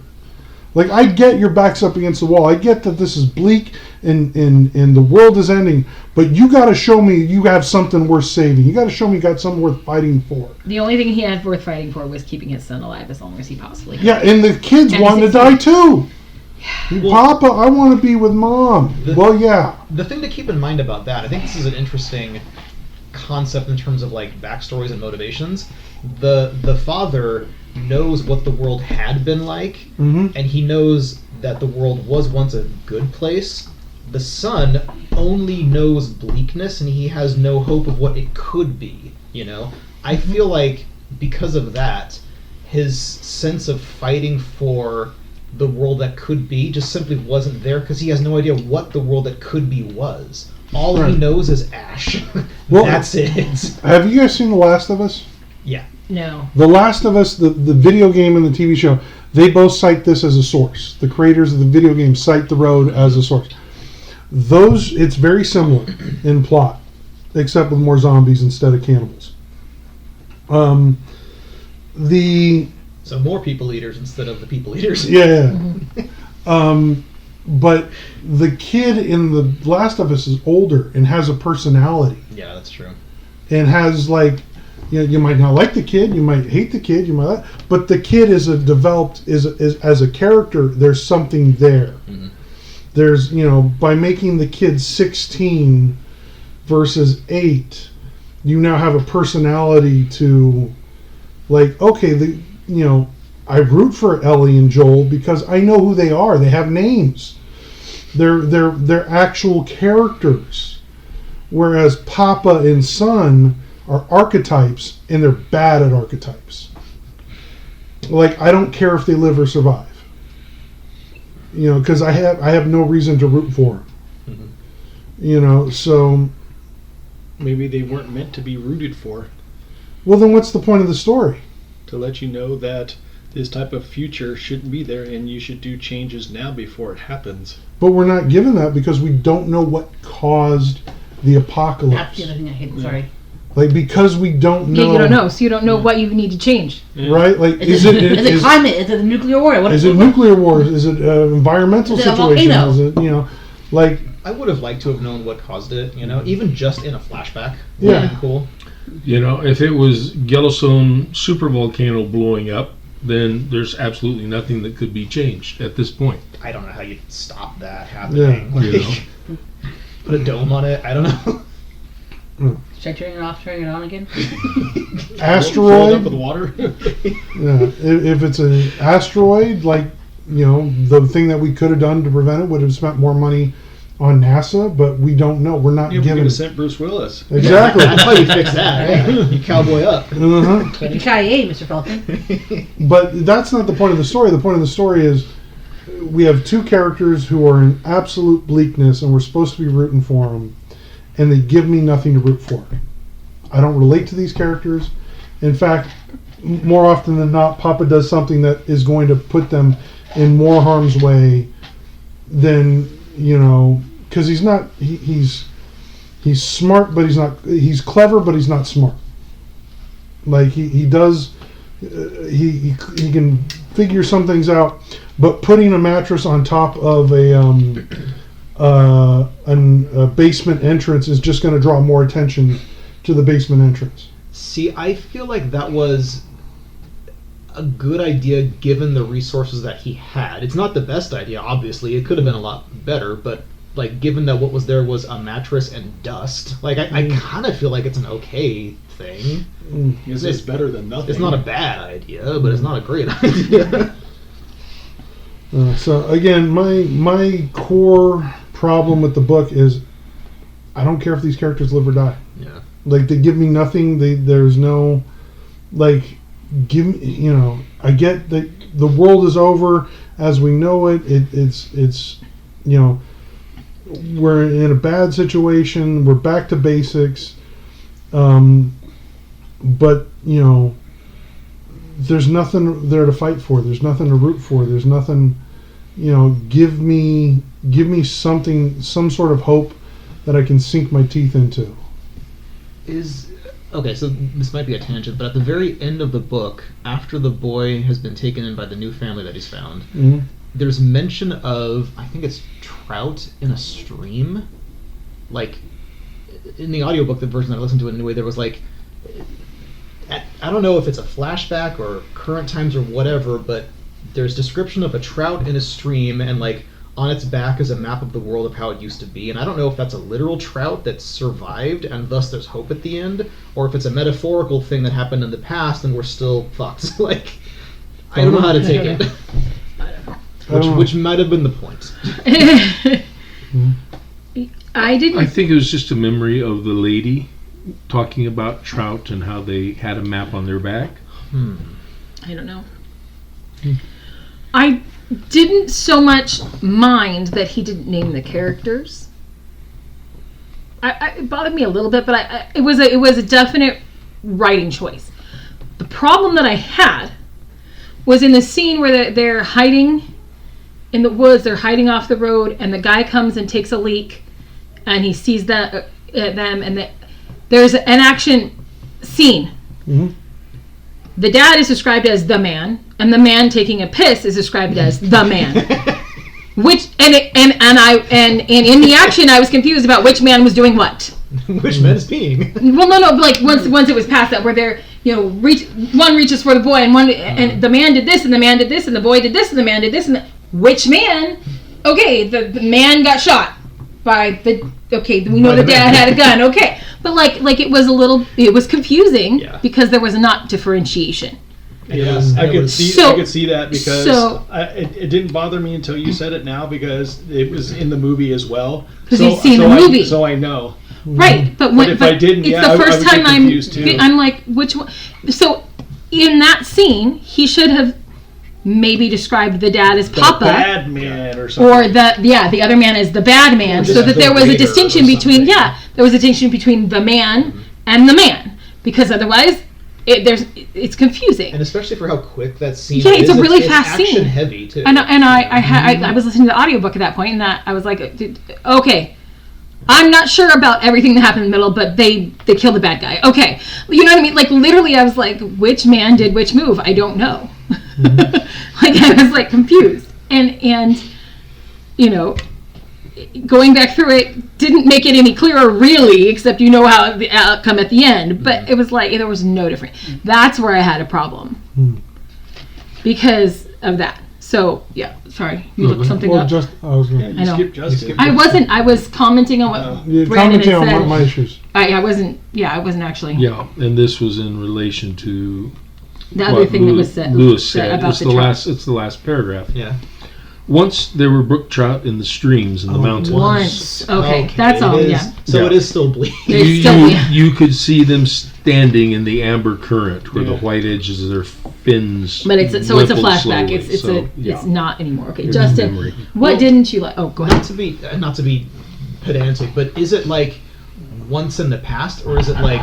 Like, I get your back's up against the wall. I get that this is bleak and the world is ending, but you got to show me you have something worth saving. You got to show me you got something worth fighting for. The only thing he had worth fighting for was keeping his son alive as long as he possibly could. Yeah, and the kids wanted to die too. Well, Papa, I want to be with Mom. The thing to keep in mind about that, I think this is an interesting concept in terms of like backstories and motivations. The father knows what the world had been like, and he knows that the world was once a good place. The son only knows bleakness, and he has no hope of what it could be. I feel like because of that, his sense of fighting for the world that could be just simply wasn't there, because he has no idea what the world that could be was. All he knows is Ash. Well, That's it. Have you guys seen The Last of Us? Yeah. No. The Last of Us, the video game and the TV show, they both cite this as a source. The creators of the video game cite The Road as a source. It's very similar in plot, except with more zombies instead of cannibals. So more people eaters instead of the people eaters. Yeah. But the kid in The Last of Us is older and has a personality. Yeah, that's true. And has you might not like the kid, you might hate the kid, but the kid is as a character. There's something there. Mm-hmm. There's by making the kid 16 versus 8, you now have a personality to okay, I root for Ellie and Joel because I know who they are. They have names. They're actual characters. Whereas Papa and Son are archetypes, and they're bad at archetypes. I don't care if they live or survive. Because I have no reason to root for them. Mm-hmm. So Maybe they weren't meant to be rooted for. Well, then what's the point of the story? To let you know that this type of future shouldn't be there, and you should do changes now before it happens. But we're not given that because we don't know what caused the apocalypse. That's the other thing I hate. Sorry. Because we don't know. Yeah, you don't know, so you don't know what you need to change. Yeah. Right? Is it climate? Is it a nuclear war? Is it nuclear wars? Is it environmental Is it a situation? volcano? Is it I would have liked to have known what caused it. Even just in a flashback. Yeah. Would have been cool. If it was Yellowstone supervolcano blowing up, then there's absolutely nothing that could be changed at this point. I don't know how you'd stop that happening. Yeah. Put a dome on it. I don't know. Should I turn it off? Turn it on again? Filled up asteroid? with water. Yeah. If it's an asteroid, the thing that we could have done to prevent it would have spent more money on NASA, but we don't know. We're not You could given. have sent Bruce Willis. Exactly. That's how you fix that. Right? You cowboy up. Uh-huh. Yippee-ki-yay, Mr. Falcon. But that's not the point of the story. The point of the story is we have two characters who are in absolute bleakness, and we're supposed to be rooting for them, and they give me nothing to root for. I don't relate to these characters. In fact, more often than not, Papa does something that is going to put them in more harm's way than, because he's not, he's smart, but he's clever, but he's not smart. He does, he can figure some things out, but putting a mattress on top of a basement entrance is just going to draw more attention to the basement entrance. See, I feel like that was a good idea given the resources that he had. It's not the best idea, obviously. It could have been a lot better, but given that what was there was a mattress and dust, I kind of feel like it's an okay thing. It's better than nothing. It's not a bad idea, but it's not a great idea. So again, my core problem with the book is I don't care if these characters live or die. Yeah. They give me nothing. There's no give me, I get that the world is over as we know it. It's we're in a bad situation. We're back to basics. But there's nothing there to fight for. There's nothing to root for. There's nothing, give me something, some sort of hope that I can sink my teeth into. Okay, so this might be a tangent, but at the very end of the book, after the boy has been taken in by the new family that he's found, Mm-hmm. there's mention of, I think it's trout in a stream. In the audiobook, the version that I listened to anyway, there was I don't know if it's a flashback or current times or whatever, but there's description of a trout in a stream, and on its back is a map of the world of how it used to be. And I don't know if that's a literal trout that survived and thus there's hope at the end, or if it's a metaphorical thing that happened in the past and we're still fucked. I don't know how to take it. Which might have been the point. I think it was just a memory of the lady talking about trout and how they had a map on their back. I don't know. I didn't so much mind that he didn't name the characters. it bothered me a little bit, but it was a definite writing choice. The problem that I had was in the scene where they're hiding in the woods, they're hiding off the road, and the guy comes and takes a leak, and he sees them, and there's an action scene. Mm-hmm. The dad is described as the man, and the man taking a piss is described as the man. Which and in the action, I was confused about which man was doing what. Which man's peeing? Well, no, but like once it was past that, where they're one reaches for the boy, and the man did this, and the man did this, and the boy did this, and the man did this, and which man? Okay, the man got shot by the. Okay, we know the dad had a gun. Okay, but like it was confusing because there was not differentiation. Yes, I could see that because it didn't bother me until you said it now because it was in the movie as well. Because you've seen the movie, so I know. Right, but if I didn't, it's the first time I'm like, which one? So in that scene, he should have maybe described the dad as Papa, the bad man, or something, or the other man as the bad man, so that there was a distinction between the man and the man, because otherwise it's confusing. And especially for how quick that scene is. Yeah, it's a really fast scene. Action heavy too. And I was listening to the audiobook at that point, and that I was like, okay, I'm not sure about everything that happened in the middle, but they killed the bad guy. Okay, you know what I mean? Like literally, I was like, which man did which move? I don't know. Like I was like confused, and going back through it didn't make it any clearer really, except how the outcome at the end. But it was like there was no difference. That's where I had a problem because of that. So yeah, sorry, you looked something up. I know. I was commenting on what Brandon had said. On my issues. I wasn't actually. Yeah, and this was in relation to the other thing that was said. Lewis said about it's the last paragraph. Yeah. Once there were brook trout in the streams in the mountains. Once. Okay, that's all. Yeah. So it is still bleak. You could see them standing in the amber current where the white edges of their fins. But it's a flashback. Slowly. It's not anymore. Okay, Justin, what didn't you like? Oh, go ahead. Not to be pedantic, but is it like once in the past, or is it like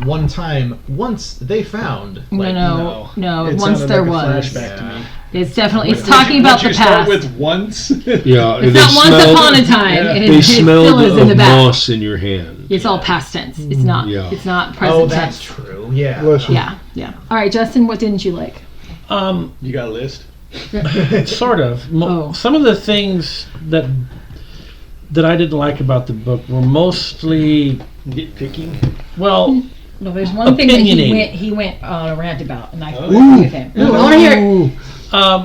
one time once they found? Like, no. It Once sounded there like was. a flashback to me. It's definitely. It's talking about the Once past. you start with once. Yeah, It's not once upon a time. They smelled is in the of back. moss in your hand. It's all past tense. It's not. Yeah. It's not present Oh, that's tense. true. Yeah. Yeah. All right, Justin, what didn't you like? You got a list? Sort of. Some of the things that I didn't like about the book were mostly nitpicking. Well, no, there's one thing that he went on a rant about, and I agree with him. I want to hear it.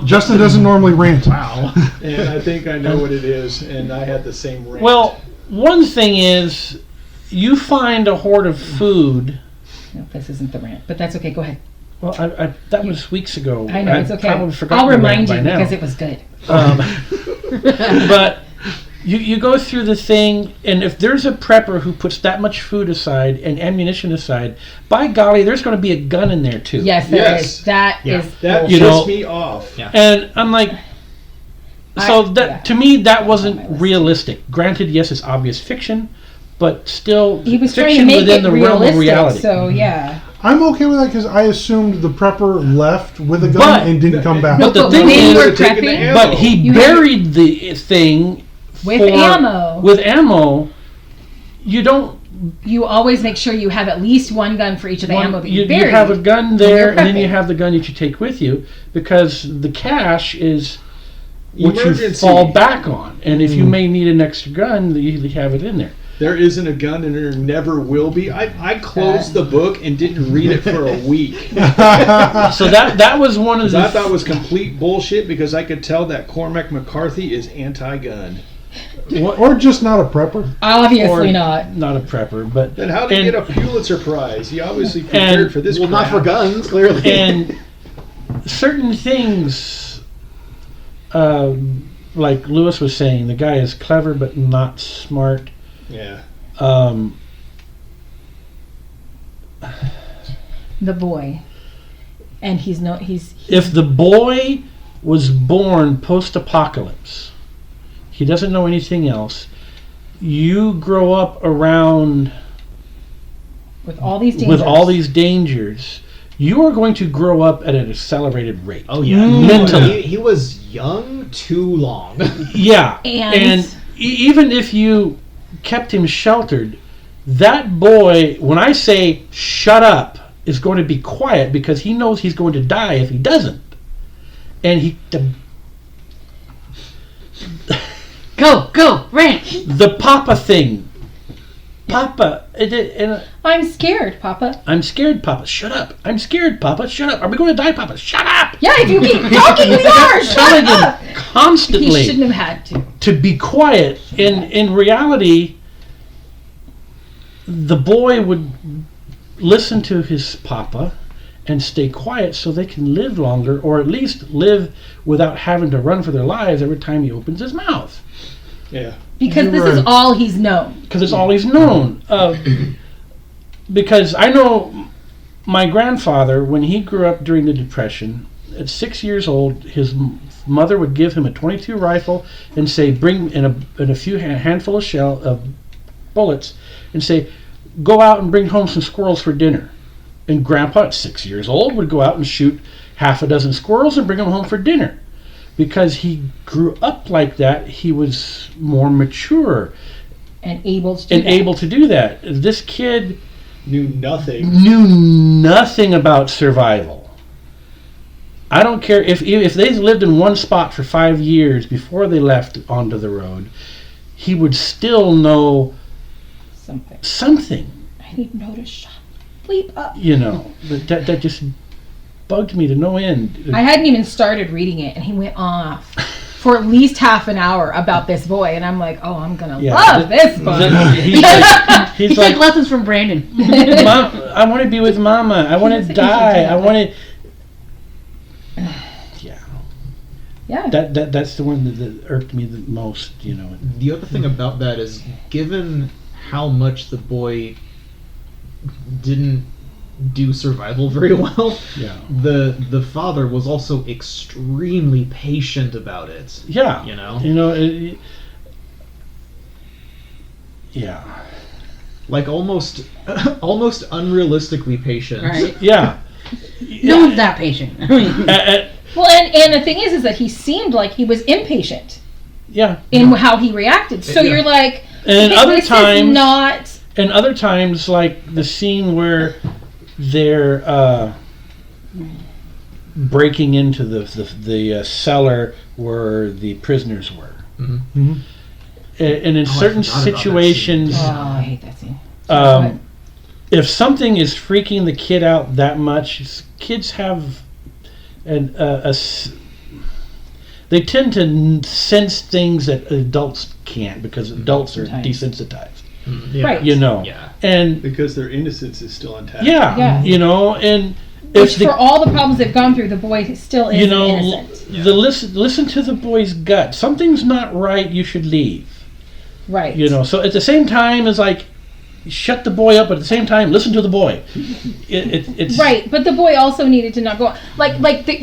Justin doesn't normally rant. Wow. And I think I know what it is, and I had the same rant. Well, one thing is, you find a hoard of food. No, this isn't the rant, but that's okay. Go ahead. Well, that was weeks ago. I know, it's okay. I'll remind you because it was good. But you go through the thing, and if there's a prepper who puts that much food aside and ammunition aside, by golly, there's going to be a gun in there too. Yes, there is. That pissed me off. Yeah. And I'm like, to me, that wasn't realistic. Granted, yes, it's obvious fiction, but still, he was fiction trying to make within it the realm of reality. So yeah. I'm okay with that because I assumed the prepper left with a gun and didn't come back. But the thing is, but he buried the thing with ammo. With ammo, you always make sure you have at least one gun for each of the ammo that you bury. You have a gun there, and then you have the gun that you take with you, because the cache is what you fall back on. And if you may need an extra gun, you have it in there. There isn't a gun, and there never will be. I closed the book and didn't read it for a week. So that was one of the... I thought it was complete bullshit because I could tell that Cormac McCarthy is anti-gun. Or just not a prepper. Obviously not. Not a prepper, but... Then how did he get a Pulitzer Prize? He obviously prepared for this crap. Not for guns, clearly. And certain things, like Lewis was saying, the guy is clever but not smart. Yeah. The boy, and he's if the boy was born post-apocalypse, he doesn't know anything else. you grow up around With all these dangers. You are going to grow up at an accelerated rate. Oh yeah, Mentally. he was young too long. Yeah, And even if you kept him sheltered, that boy, when I say shut up, is going to be quiet because he knows he's going to die if he doesn't. And Go, rant. the Papa thing. Papa, I'm scared, Papa. I'm scared, Papa. Shut up. I'm scared, Papa. Shut up. Are we going to die, Papa? Shut up. Yeah, if you keep talking, we are. Shut Telling up. him constantly He shouldn't have had to be quiet. In reality, the boy would listen to his Papa and stay quiet so they can live longer, or at least live without having to run for their lives every time he opens his mouth. Yeah. Because You're this right. is all he's known. Because it's all he's known. Because I know my grandfather, when he grew up during the Depression, at 6 years old, his mother would give him a .22 rifle and say, bring in a few handful of bullets, and say, go out and bring home some squirrels for dinner. And Grandpa, at 6 years old, would go out and shoot half a dozen squirrels and bring them home for dinner. Because he grew up like that, he was more mature And able to do that. This kid Knew nothing. knew nothing about survival. I don't care if they lived in one spot for 5 years before they left onto the road, he would still know something. I need no to shut bleep up. You know, but that just bugged me to no end. I hadn't even started reading it, and he went off for at least half an hour about this boy, and I'm like, oh, I'm gonna love this book. He's He like, took lessons from Brandon. Mom, I want to be with Mama. I want to die. I want to. Yeah. That's the one that irked me the most. You know. The other thing about that is, given how much the boy didn't do survival very well, Yeah. the father was also extremely patient about it. Yeah. You know? Yeah. Like almost unrealistically patient. Right. Yeah. No one's that patient. I mean, Well, and the thing is that he seemed like he was impatient Yeah. in how he reacted. So Yeah. you're like, And okay, other this is times, not. and other times, like the scene where they're breaking into the cellar where the prisoners were, Mm-hmm. and in certain forgot about that situations, Oh, I hate that scene. if something is freaking the kid out that much, kids have they tend to sense things that adults can't, because adults are Sometimes. desensitized. Yeah. Right. You know. Yeah. And Because their innocence is still intact. Yeah. you know, and Which, if the for all the problems they've gone through, the boy still is you know, innocent. listen to the boy's gut. Something's not right. You should leave. Right. You know. So at the same time, it's like shut the boy up, but at the same time, listen to the boy. It's Right, but the boy also needed to not go.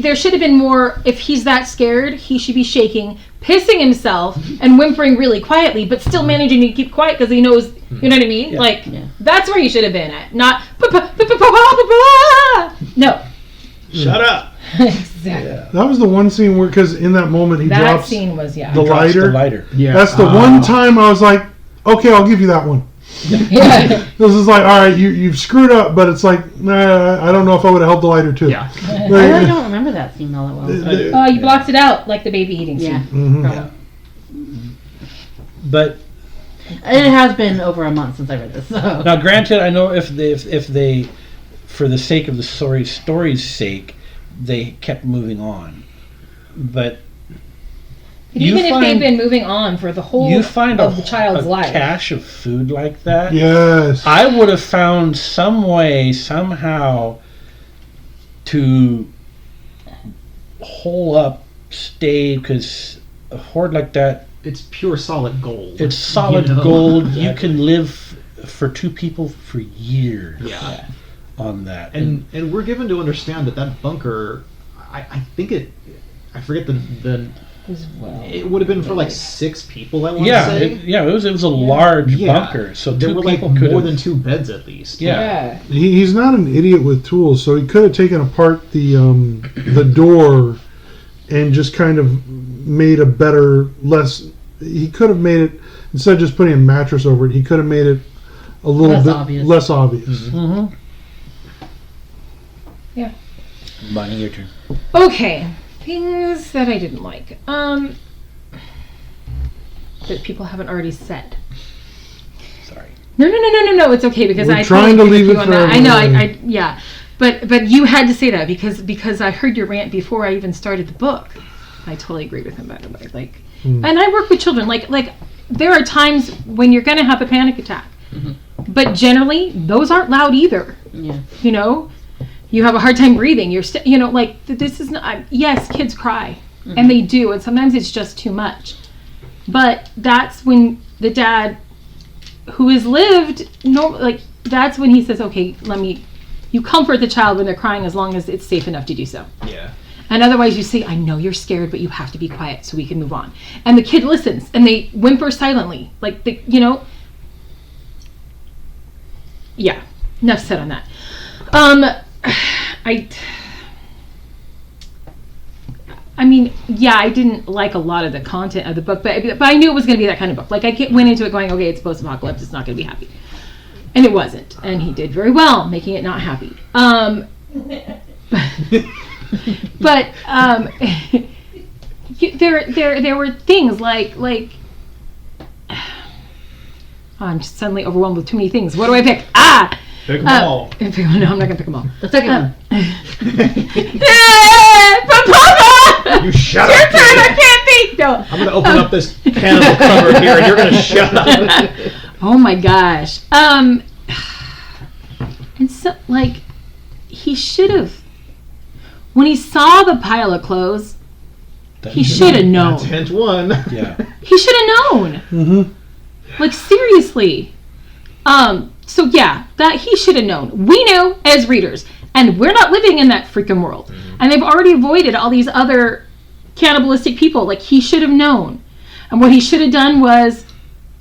There should have been more. If he's that scared, he should be shaking, pissing himself, and whimpering really quietly, but still managing to keep quiet because he knows. You know what I mean? Yeah. That's where you should have been at, not. No. Shut up. Exactly. That was the one scene where, because in that moment he That drops scene was the drops lighter. the lighter. Yeah. That's the one time I was like, okay, I'll give you that one. Yeah. This is like, all right, you've screwed up, but it's like, nah, I don't know if I would have held the lighter too. Yeah. I really don't remember that scene all that well. You blocked it out like the baby eating scene. Yeah. Mhm. Probably. But It has been over a month since I read this. So. now, granted, I know if they, for the sake of the story's sake, they kept moving on, but Even if they've been moving on for the whole you find of the child's a life. cache of food like that. Yes. I would have found some way, somehow, to hole up, stay, because a hoard like that, It's pure solid gold. it's solid You know? gold. You can live for two people for years. Yeah. On that, And we're given to understand that bunker, I think it, I forget the as well. It would have been for like 6 people, I want to Yeah, say. it was a large bunker, so there 2 were like people could more have. than 2 beds at least. Yeah. He's not an idiot with tools, so he could have taken apart the door and just kind of made a better, less. He could have made it, instead of just putting a mattress over it, he could have made it a little Less bit obvious. less obvious. Mm-hmm. Yeah. Bonnie, your turn. Okay, things that I didn't like. That people haven't already said. Sorry. No. It's okay because We're I trying totally to agree leave with it you on for that. I know. everybody. Yeah, but you had to say that because I heard your rant before I even started the book. I totally agree with him, by the way. Like, and I work with children. Like there are times when you're gonna have a panic attack, but generally those aren't loud either. Yeah. You know, you have a hard time breathing. This is not. Yes, kids cry, and they do, and sometimes it's just too much. But that's when the dad, who has lived, that's when he says, okay, you comfort the child when they're crying as long as it's safe enough to do so. Yeah. And otherwise you say, I know you're scared, but you have to be quiet so we can move on. And the kid listens, and they whimper silently. Yeah, enough said on that. I didn't like a lot of the content of the book, but I knew it was going to be that kind of book. Like, I went into it going, okay, it's post-apocalypse, it's not going to be happy. And it wasn't. And he did very well making it not happy. There were things like I'm just suddenly overwhelmed with too many things. What do I pick? Pick them all. No, I'm not going to pick them all. The second one. But Papa! You shut Your up. turn, I can't think! No. I'm going to open up this cannibal cover here, and you're going to shut up. Oh my gosh. And so, he should have, when he saw the pile of clothes, he should have known. That's hint 1. Yeah. He should have known. Mm-hmm. Seriously. So yeah, that he should have known. We knew as readers, and we're not living in that freaking world. And they've already avoided all these other cannibalistic people. He should have known. And what he should have done was,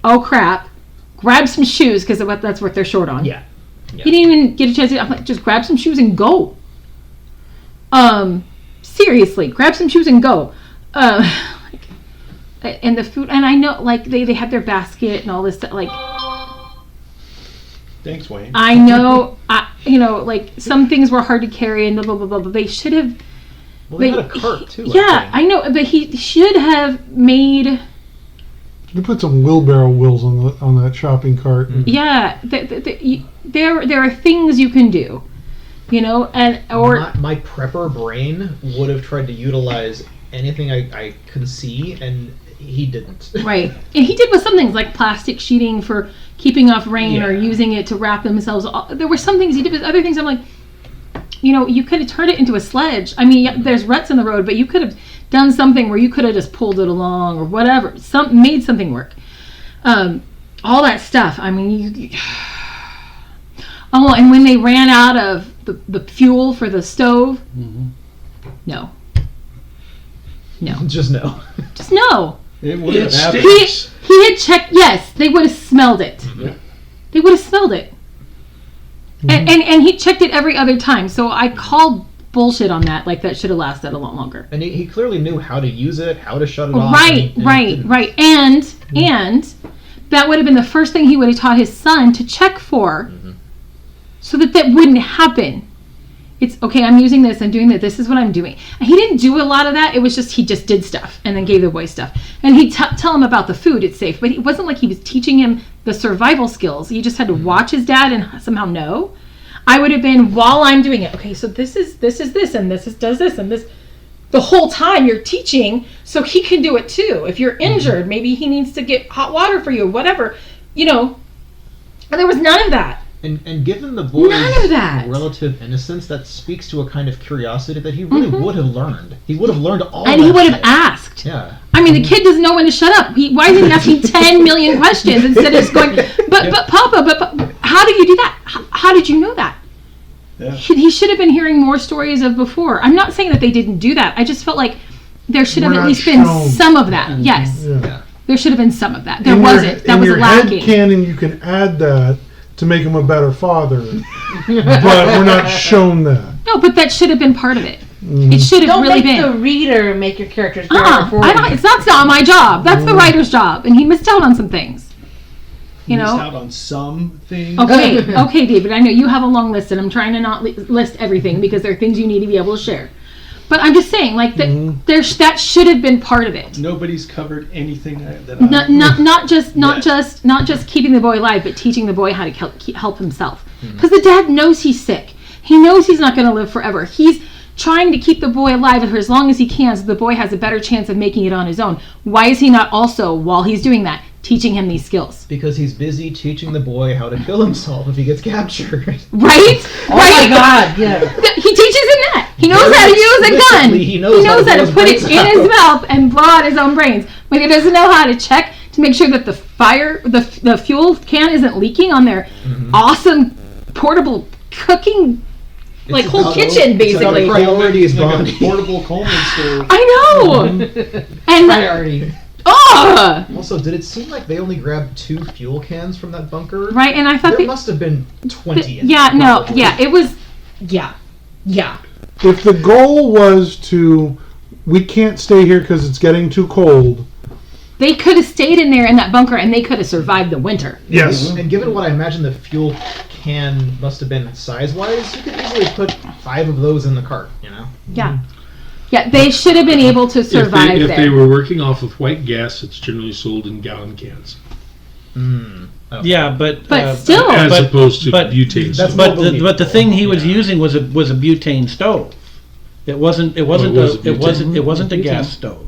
oh crap, grab some shoes, because that's what they're short on. Yeah. He didn't even get a chance to, I'm like, just grab some shoes and go. Seriously, grab some shoes and go. And the food, and I know, they had their basket and all this stuff, Thanks, Wayne. I know, some things were hard to carry and blah, blah, blah, blah. They should have. Well, they had a cart, too. Yeah, I know, but he should have made. You put some wheelbarrow wheels on that shopping cart. Yeah, there are things you can do, or my prepper brain would have tried to utilize anything I could see, and he didn't. right. And he did with some things like plastic sheeting for keeping off rain, or Yeah. using it to wrap themselves. There were some things he did, but other things I'm like, you could have turned it into a sledge. I mean, yeah, there's ruts in the road, but you could have done something where you could have just pulled it along or whatever. Made something work. All that stuff. I mean, and when they ran out of the fuel for the stove, no. Just no. Just no. It would have It happened. stinks. He had checked. Yes, they would have smelled it. Yeah. They would have smelled it. And he checked it every other time. So I called bullshit on that. That should have lasted a lot longer. And he clearly knew how to use it, how to shut it off. Right. And that would have been the first thing he would have taught his son to check for, so that wouldn't happen. It's okay, I'm using this, I'm doing that, this is what I'm doing. And he didn't do a lot of that. It was just, he just did stuff and then gave the boy stuff. And he'd tell him about the food, it's safe. But it wasn't like he was teaching him the survival skills. He just had to watch his dad and somehow know. I would have been, while I'm doing it, okay, so this is this, and this does this, and this. The whole time you're teaching, so he can do it too. If you're injured, maybe he needs to get hot water for you, whatever. And there was none of that. And given the boy's None of that. relative innocence, that speaks to a kind of curiosity that he really would have learned. He would have learned all And that he would have shit. asked. Yeah. I mean, the kid doesn't know when to shut up. Why is he asking 10 million questions instead of just going, but Papa, but how did you do that? How did you know that? Yeah. He should have been hearing more stories of before. I'm not saying that they didn't do that. I just felt like there should have We're at not least been shown. some of that. Yes. Yeah. There should have been some of that. There In your- wasn't. That in was your lacking. head canon, you can add that to make him a better father, but we're not shown that. No, but that should have been part of it. It should have Don't really make been. the reader make your characters better for I you. don't. It's not my job. That's the writer's job, and he missed out on some things. You Missed know. out on some things. Okay, David. I know you have a long list, and I'm trying to not list everything because there are things you need to be able to share. But I'm just saying, like that. That should have been part of it. Nobody's covered anything that Not just keeping the boy alive, but teaching the boy how to help himself. Because the dad knows he's sick. He knows he's not going to live forever. He's trying to keep the boy alive for as long as he can, so the boy has a better chance of making it on his own. Why is he not also, while he's doing that, teaching him these skills? Because he's busy teaching the boy how to kill himself if he gets captured. Right? Oh my God! Yeah. He teaches him that. He knows how to use a gun. He knows how how to to put blow it his in his mouth and blow out his own brains. But he doesn't know how to check to make sure that the fuel can isn't leaking on their awesome portable cooking whole kitchen, basically. Priorities, like a Bonnie. portable Coleman stove. I know. And Priority. Also, did it seem like they only grabbed 2 fuel cans from that bunker? Right, and I thought There must have been 20 in yeah, there, no, probably. yeah, it was, yeah. If the goal was we can't stay here because it's getting too cold. They could have stayed in there in that bunker and they could have survived the winter. Yes. And given what I imagine the fuel can must have been size-wise, you could easily put 5 of those in the cart, you know? Yeah. Yeah, they should have been able to survive if there. they were working off of white gas, it's generally sold in gallon cans, Okay. Yeah, but still. as but- opposed to but- butane. That's stove. but the thing he was using was a butane stove. It wasn't it was a a gas stove.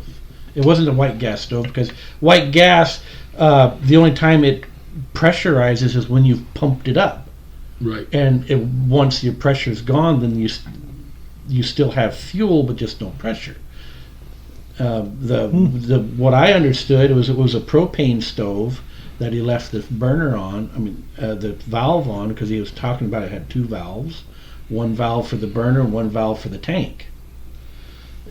It wasn't a white gas stove because white gas, the only time it pressurizes is when you've pumped it up, Right. and once your pressure's gone, then you still have fuel but just no pressure. What I understood was it was a propane stove that he left the burner on. I mean the valve on, because he was talking about it had 2 valves, one valve for the burner and one valve for the tank.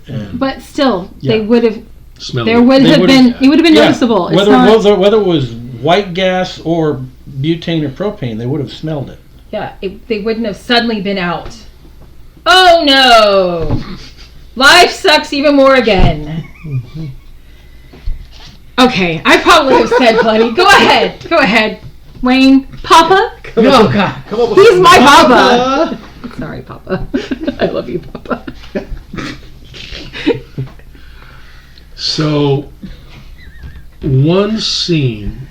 And But still, they Yeah. would have. Smell There it. would They have would've- been. It would have been yeah, noticeable. It's whether not, whether it was white gas or butane or propane, they would have smelled it. yeah, they wouldn't have suddenly been out. Oh no! Life sucks even more again. Okay, I probably have said plenty. Go ahead, Wayne. Papa. Oh God. Come up with He's some- my Papa. Sorry, Papa. I love you, Papa. So, one scene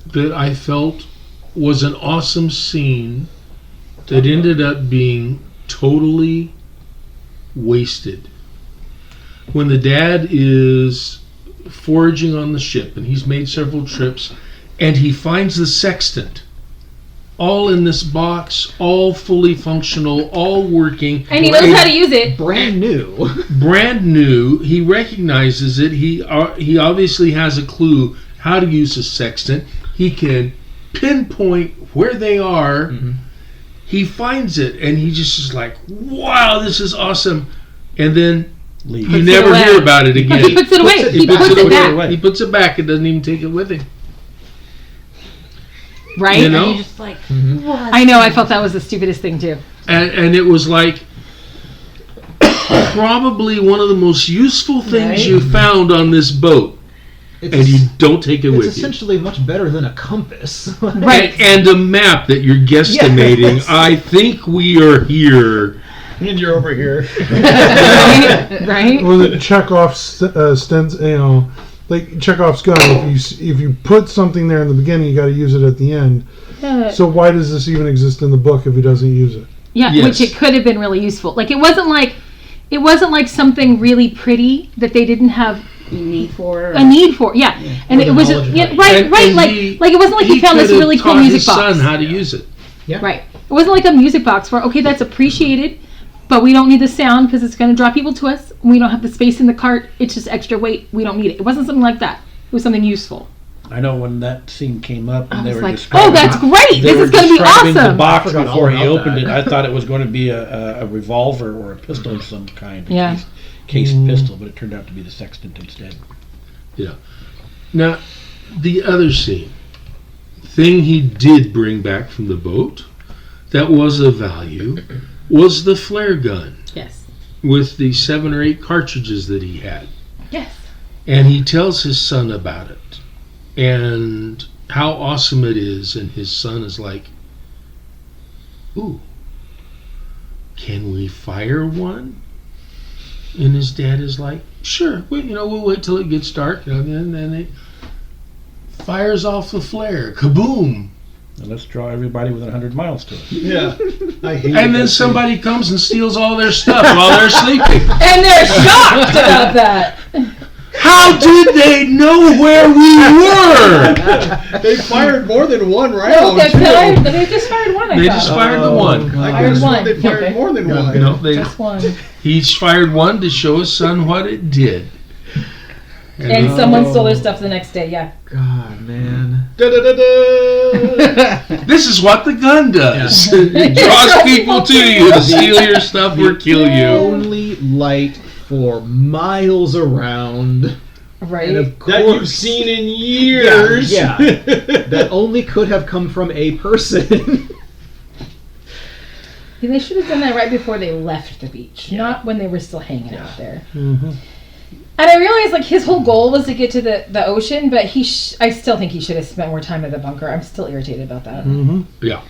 that I felt was an awesome scene that ended up being totally wasted. When the dad is foraging on the ship and he's made several trips and he finds the sextant all in this box, all fully functional, all working. And he knows how to use it. Brand new. Brand new. He recognizes it. He obviously has a clue how to use a sextant. He can pinpoint where they are. Mm-hmm. He finds it and he just is like, wow, this is awesome. And then Leave. you Puts it never away. hear about it again. He puts it away. He puts it back. He puts it back and doesn't even take it with him. Right? You know? And you're just like, what? I know. I felt that was the stupidest thing too. And it was like probably one of the most useful things Right? you found on this boat. It's, And you don't take it it's with you. essentially much better than a compass. Right. And a map that you're guesstimating. Yes. I think we are here. And you're over here. Right? Was it Chekhov's like Chekhov's gun? If you put something there in the beginning, you got to use it at the end. So why does this even exist in the book if he doesn't use it? Yeah, Yes. which it could have been really useful. Like it wasn't like something really pretty that they didn't have need for. a need for. Yeah, and Or it the was knowledge of yeah, how to right, And- right. and Like it wasn't like he found this could have really cool taught music his box. son how to use it. Right. It wasn't like a music box where okay, that's appreciated, but we don't need the sound because it's going to draw people to us. We don't have the space in the cart. It's just extra weight. We don't need it. It wasn't something like that. It was something useful. I know when that scene came up and I they was were like, describing, oh, that's great. they This were is going to be describing the awesome. box I forgot all before he about opened that. it. I thought it was going to be a revolver or a pistol of some kind, a Yeah. case pistol, but it turned out to be the sextant instead. Now, the other scene, thing he did bring back from the boat that was of value was the flare gun Yes. with the 7 or 8 cartridges that he had. Yes. And he tells his son about it and how awesome it is. And his son is like, ooh, can we fire one? And his dad is like, sure, we'll wait till it gets dark. And then it fires off the flare. Kaboom! And let's draw everybody within 100 miles to it. Yeah. I hate And then somebody comes and steals all their stuff while they're sleeping. And they're shocked about that. How did they know where we were? They fired more than one No, round. they just fired one, I They thought. just fired the one. I Fired guess one. they fired Okay. more than one. Just one. He fired one to show his son what it did. And someone stole their stuff the next day, yeah. God, man. Da-da-da-da. This is what the gun does. It draws people to you to steal your stuff or kill you. Only light for miles around. Right? And of That you've course, seen in years. Yeah. that only could have come from a person. They should have done that right before they left the beach, not when they were still hanging out there. Mm-hmm. And I realized, like, his whole goal was to get to the ocean, but I still think he should have spent more time at the bunker. I'm still irritated about that. Mm-hmm. Yeah.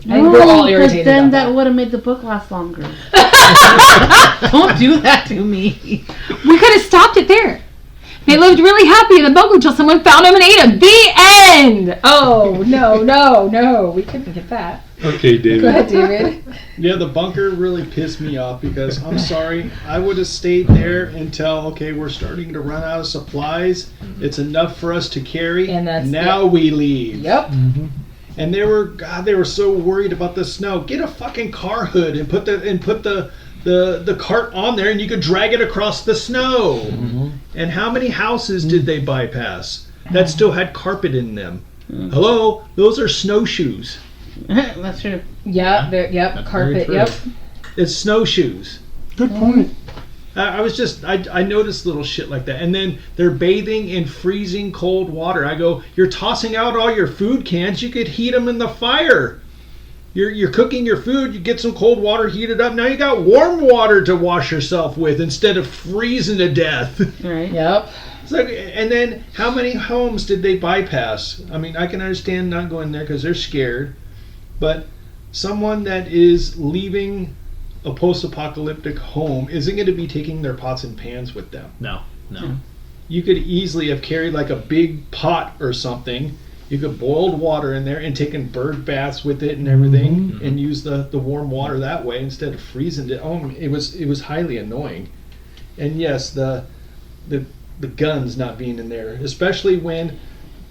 I think we're all Because irritated then about that that. would have made the book last longer. Don't do that to me. We could have stopped it there. They lived really happy in the bunker until someone found him and ate him. The end! Oh, no. We couldn't get that. Okay, David. Go ahead, David. Yeah, the bunker really pissed me off because I'm sorry, I would have stayed there until we're starting to run out of supplies. It's enough for us to carry. And that's now we leave. Yep. And they were so worried about the snow. Get a fucking car hood and put the cart on there, and you could drag it across the snow. And how many houses did they bypass that still had carpet in them? Hello, those are snowshoes. That's true. Yeah, That's carpet, very true. yep. It's snowshoes. Good point. I noticed little shit like that. And then they're bathing in freezing cold water. I go, you're tossing out all your food cans. You could heat them in the fire. You're cooking your food. You get some cold water, heat it up. Now you got warm water to wash yourself with instead of freezing to death. Right. Yep. So, and then how many homes did they bypass? I mean, I can understand not going there because they're scared. But someone that is leaving a post-apocalyptic home isn't going to be taking their pots and pans with them. No. You could easily have carried like a big pot or something. You could boiled water in there and taken bird baths with it and everything, and use the warm water that way instead of freezing it. Oh, it was highly annoying. And yes, the guns not being in there, especially when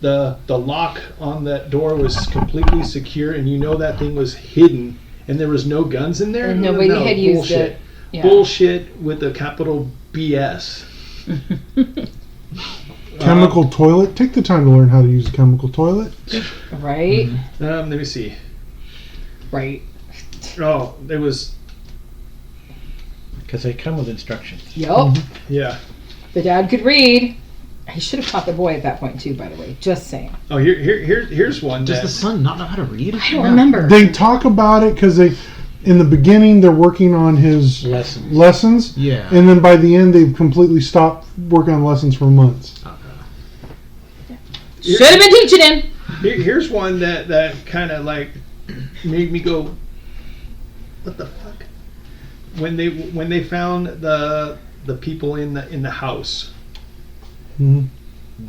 the lock on that door was completely secure, and that thing was hidden, and there was no guns in there. And nobody had used bullshit. it. Yeah. Bullshit with a capital BS. Chemical toilet. Take the time to learn how to use a chemical toilet. Right? Let me see. Right. Oh, it was. Because they come with instructions. Yep. Yeah. The dad could read. He should have taught the boy at that point too, by the way. Just saying. Oh, here's one. Does that, the son not know how to read? I don't remember. They talk about it because in the beginning they're working on his lessons, Yeah. and then by the end they've completely stopped working on lessons for months. Should have been teaching him. Here's one that kind of like made me go, what the fuck? When they found the people in the house. Mhm.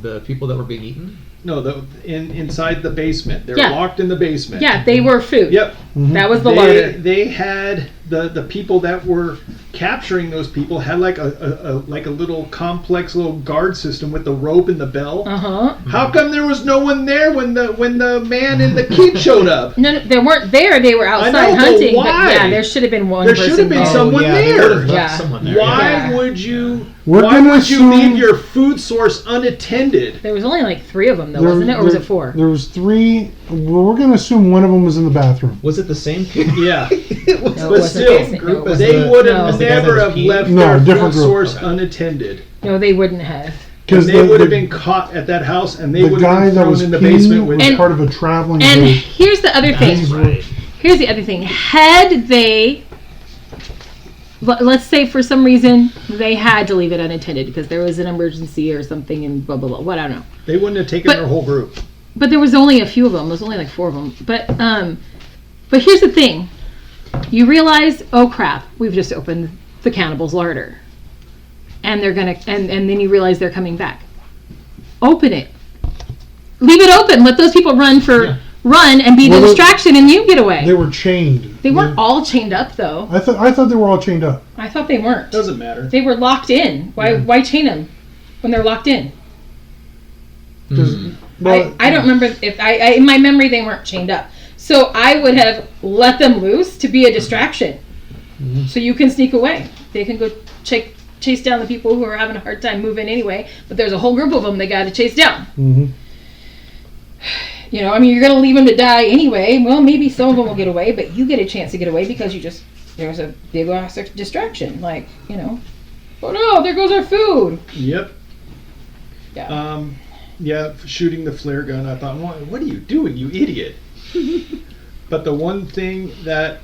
The people that were being eaten? No, inside the basement. They're Yeah. locked in the basement. Yeah, they were food. Yep. That was the larder. They had the people that were capturing those people had like a little complex little guard system with the rope and the bell. How come there was no one there when the man and the kid showed up? No, they weren't there. They were outside I know, hunting. but why? Yeah, there should have been one. There person should have been there. someone there. Yeah. Someone there. Why Yeah. would you? We're Why gonna would you assume- leave your food source unattended? There was only like 3 of them, though, wasn't it, or was it 4? There was 3. Well, we're going to assume one of them was in the bathroom. Was it the same kid? Yeah, It was No, it but wasn't still, the same group. as they the- would No. have As the guys never that have peed? left No, their food different group. source Okay. unattended. No, they wouldn't have. Because They would have been caught at that house, and they the would guy have been that thrown was in the peeing basement with. was And- part of a traveling And group. here's the other thing. That's right. Here's the other thing. Had they, let's say for some reason they had to leave it unattended because there was an emergency or something and blah blah blah. What I don't know. They wouldn't have taken But- their whole group. But there was only a few of them. There was only like 4 of them. But here's the thing. You realize, oh crap, we've just opened the cannibal's larder, and they're gonna, and then you realize they're coming back. Open it. Leave it open. Let those people run and be Well, the they- distraction, and you get away. They were chained. They weren't all chained up though. I thought they were all chained up. I thought they weren't. Doesn't matter. They were locked in. Why chain them when they're locked in? 'Cause- well, I don't remember if I in my memory they weren't chained up. So I would have let them loose to be a distraction. So you can sneak away. They can go chase down the people who are having a hard time moving anyway. But there's a whole group of them they got to chase down. Mhm. You know, I mean, you're going to leave them to die anyway. Well, maybe some of them will get away, but you get a chance to get away because there's a big ass distraction. Like, you know, oh no, there goes our food. Yep. Yeah. Yeah, shooting the flare gun. I thought, what are you doing, you idiot? But the one thing that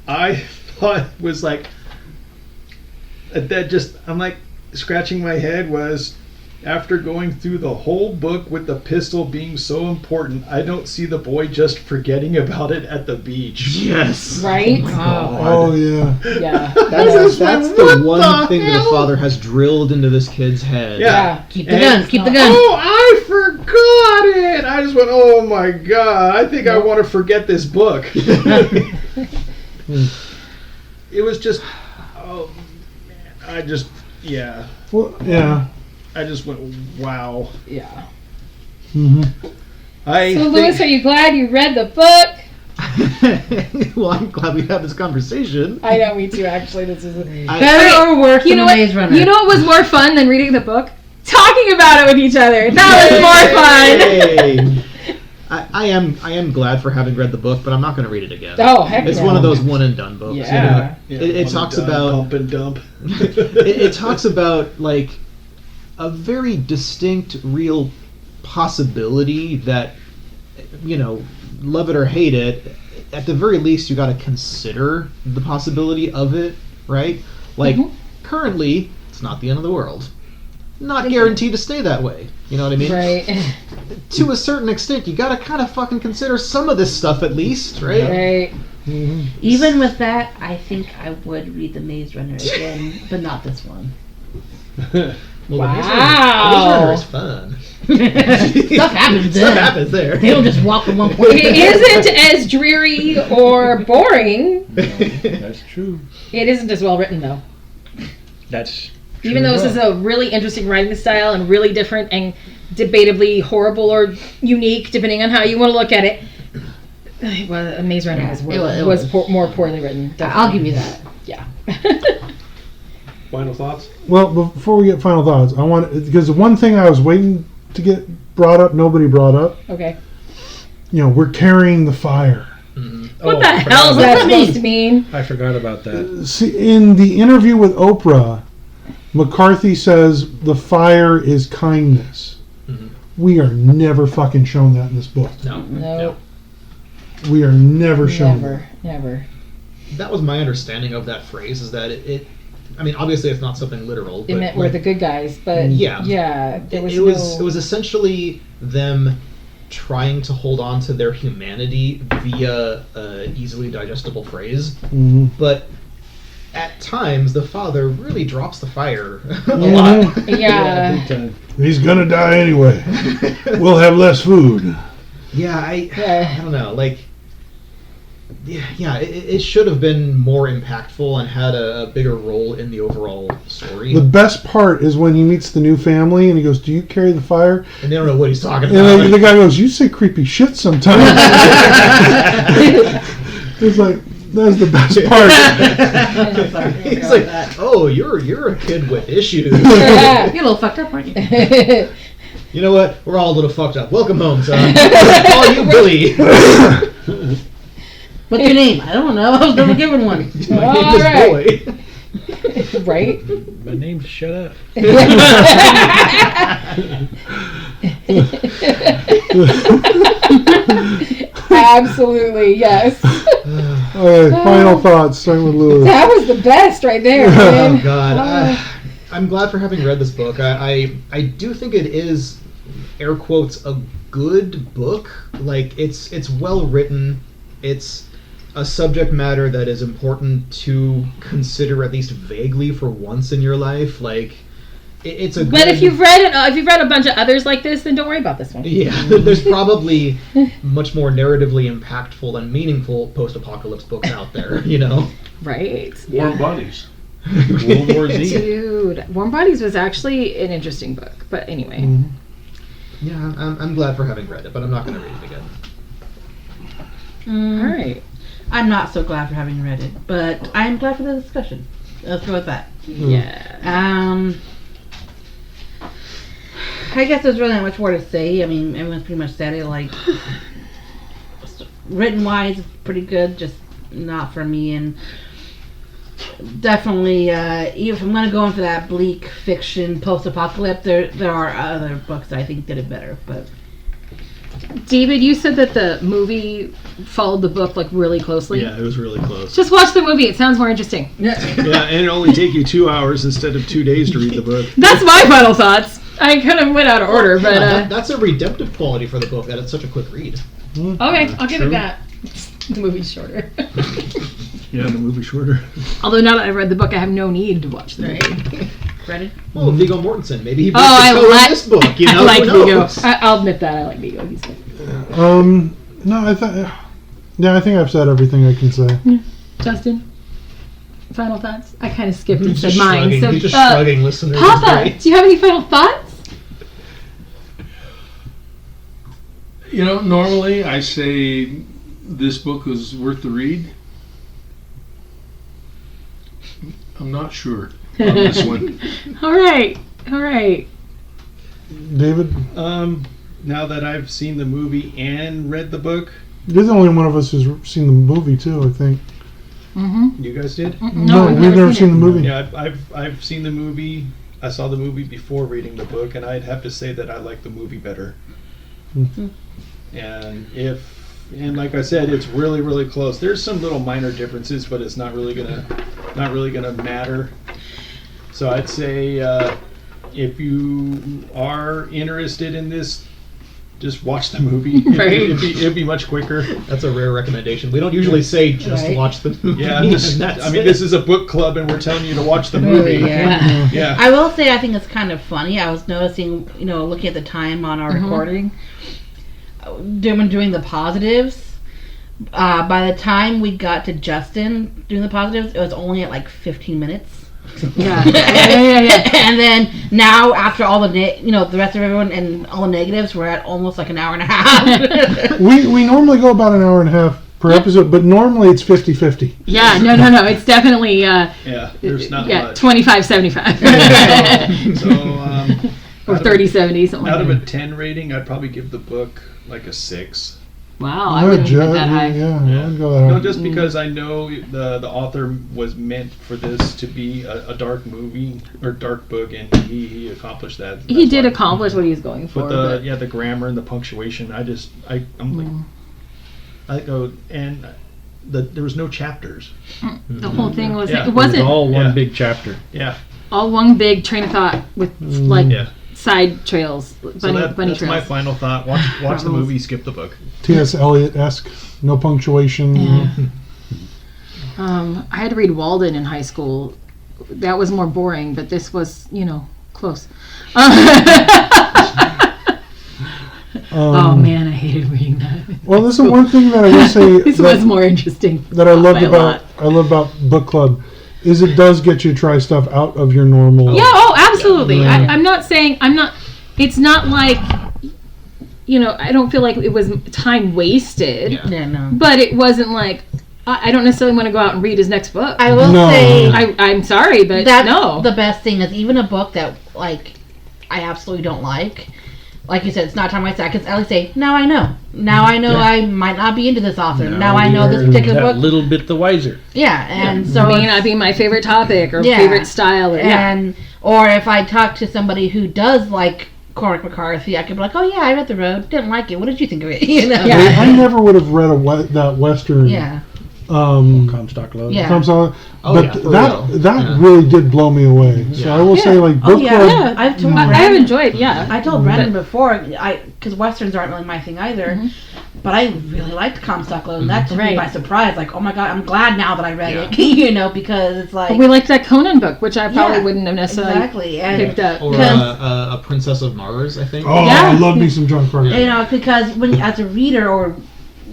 I thought was like I'm like scratching my head was, after going through the whole book with the pistol being so important, I don't see the boy just forgetting about it at the beach. Yes. Right? Oh yeah. Yeah. That's the What one the thing that hell? the father has drilled into this kid's head. Yeah. Keep the gun. Keep the gun. Oh, I forgot it! I just went, oh my god, I think I want to forget this book. It was just, oh man, yeah. Well, yeah. I just went, wow. Yeah. hmm I So, think, Louis, are you glad you read the book? Well, I'm glad we had this conversation. I know, me too, actually. This is Better or worse you than know a what? Maze Runner? You know what was more fun than reading the book? Talking about it with each other. That was more fun. Yay. I am glad for having read the book, but I'm not going to read it again. Oh, heck It's no. one of those one and done books. Yeah. It talks about pump and dump. it talks about like a very distinct, real possibility that, you know, love it or hate it, at the very least you got to consider the possibility of it, right? Like currently, it's not the end of the world. Not guaranteed to stay that way. You know what I mean? Right. To a certain extent, you got to kind of fucking consider some of this stuff at least, right? Right. Even with that, I think I would read The Maze Runner again, but not this one. Well, Wow. the Maze Runner is fun. Stuff happens Stuff there. happens there. They don't just walk from one point. It isn't as dreary or boring. That's true. It isn't as well written, though. That's Even though this is a really interesting writing style and really different and debatably horrible or unique, depending on how you want to look at it. Well, Maze Runner was more poorly written. I'll give you that. Yeah. Final thoughts? Well, before we get final thoughts, I want, because the one thing I was waiting to get brought up, nobody brought up. Okay. You know, we're carrying the fire. What the hell is that supposed to mean? I forgot about that. See, in the interview with Oprah, McCarthy says the fire is kindness. We are never fucking shown that in this book. No. We are never shown that. Never. That was my understanding of that phrase, is that it I mean, obviously it's not something literal. It But meant we're the good guys, but Yeah. there was it was essentially them trying to hold on to their humanity via easily digestible phrase. But at times, the father really drops the fire a lot. Yeah. Big time. He's gonna die anyway. We'll have less food. Yeah, I don't know. Like, it should have been more impactful and had a bigger role in the overall story. The best part is when he meets the new family and he goes, "Do you carry the fire?" And they don't know what he's talking And about. the guy goes, "You say creepy shit sometimes." It's like, that's the best part. He's like, "Oh, you're a kid with issues." You're a little fucked up, aren't you? You know what? We're all a little fucked up. Welcome home, son. Call you Billy. What's your name? I don't know. I was never given one. My name is Boy. Right? My name's Shut Up. Absolutely, yes. All right, final thoughts, starting with Lewis. That was the best right there, man. Oh God, I'm glad for having read this book. I do think it is, air quotes, a good book. Like it's well written. It's a subject matter that is important to consider at least vaguely for once in your life. Like it's a. But if you've read a bunch of others like this, then don't worry about this one. Yeah, there's probably much more narratively impactful and meaningful post-apocalypse books out there. You know. Right. Warm Bodies. World War Z. Dude, Warm Bodies was actually an interesting book. But anyway. Yeah, I'm glad for having read it, but I'm not going to read it again. All right. I'm not so glad for having read it, but I'm glad for the discussion. Let's go with that. Yeah. I guess there's really not much more to say. I mean, everyone's pretty much said it. Like, written wise, pretty good, just not for me. And definitely, if I'm gonna go in for that bleak fiction post-apocalypse, there are other books that I think did it better. But David, you said that the movie followed the book like really closely. Yeah, it was really close. Just watch the movie. It sounds more interesting. Yeah, and it only take you 2 hours instead of 2 days to read the book. That's my final thoughts. I kind of went out of order, but that's a redemptive quality for the book that it's such a quick read. okay, I'll give it that. The movie's shorter. Yeah, the movie's shorter. Although now that I've read the book, I have no need to watch the movie. read it. Well, Viggo Mortensen, maybe he Oh, I like this book. You know, I like who Viggo. knows? I'll admit that I like Viggo. He's good. No, I think I've said everything I can say. Justin, final thoughts? I kind of skipped and He's said just mine. shrugging. So, He's just shrugging, listeners. It's Papa, great. do you have any final thoughts? You know, normally I say this book is worth the read. I'm not sure on this one. All right. David, Now that I've seen the movie and read the book, you're the only one of us who's seen the movie too, I think. you guys did? No, we've never seen the movie. Yeah, I've seen the movie. I saw the movie before reading the book, and I'd have to say that I like the movie better. And like I said, it's really, really close. There's some little minor differences, but it's not really gonna matter. So I'd say if you are interested in this, just watch the movie. It'd be much quicker. That's a rare recommendation. We don't usually say just watch the movie. Yeah, this is a book club, and we're telling you to watch the movie. Yeah. I will say I think it's kind of funny. I was noticing, looking at the time on our recording, doing the positives. By the time we got to Justin doing the positives, it was only at like 15 minutes. Yeah. And then now, after all the the rest of everyone and all the negatives, we're at almost like an hour and a half. We normally go about an hour and a half per episode, but normally it's 50-50. Yeah, no. It's definitely There's not much. 25-75. So or 30-70, something out like of a 10 rating, I'd probably give the book like a 6. Wow, I wouldn't put that high. Yeah, I wouldn't go that high. No, just because I know the author was meant for this to be a dark movie or dark book, and he accomplished that. He did accomplish what he was going for. But the grammar and the punctuation, I'm there was no chapters. The whole thing was Yeah. it wasn't all one Yeah. big chapter. Yeah. all one big train of thought with side trails, bunny That's trails. my final thought. Watch the movie, skip the book. T.S. Eliot-esque, no punctuation. I had to read Walden in high school. That was more boring, but this was, close. Oh man, I hated reading that. Well, this is one thing that I will say This was more interesting. that I loved by a lot. about book club is it does get you to try stuff out of your normal. Yeah, oh, absolutely. Yeah. I'm not saying, it's not like, I don't feel like it was time wasted, Yeah, no. but it wasn't like, I don't necessarily want to go out and read his next book. I will No. say I'm sorry, but that's no. the best thing is even a book that like I absolutely don't like you said, it's not time wasted. I can at least say, now I know. Now I know I might not be into this author. Now I know this particular that book. little bit the wiser. Yeah, and so may not be my favorite topic or Yeah. favorite style. or if I talk to somebody who does like Cormac McCarthy, I could be like, oh yeah, I read The Road, didn't like it. What did you think of it? Yeah. I never would have read that Western. Yeah. Comstock Love. Yeah. Comes on, Oh, but yeah, for that real. really did blow me away. So Yeah. I will say, like, book club. Yeah, I've told I have Brandon- enjoyed, yeah. I told Brendan before, because Westerns aren't really my thing either, but I really liked Comstock Love, and that took me Right. by surprise. Like, oh my god, I'm glad now that I read Yeah. it, because it's like... But we liked that Conan book, which I probably Yeah, wouldn't have necessarily exactly, and picked up. Or Because- a Princess of Mars, I think. Oh, Yeah. I love me some John Carter. because when as a reader or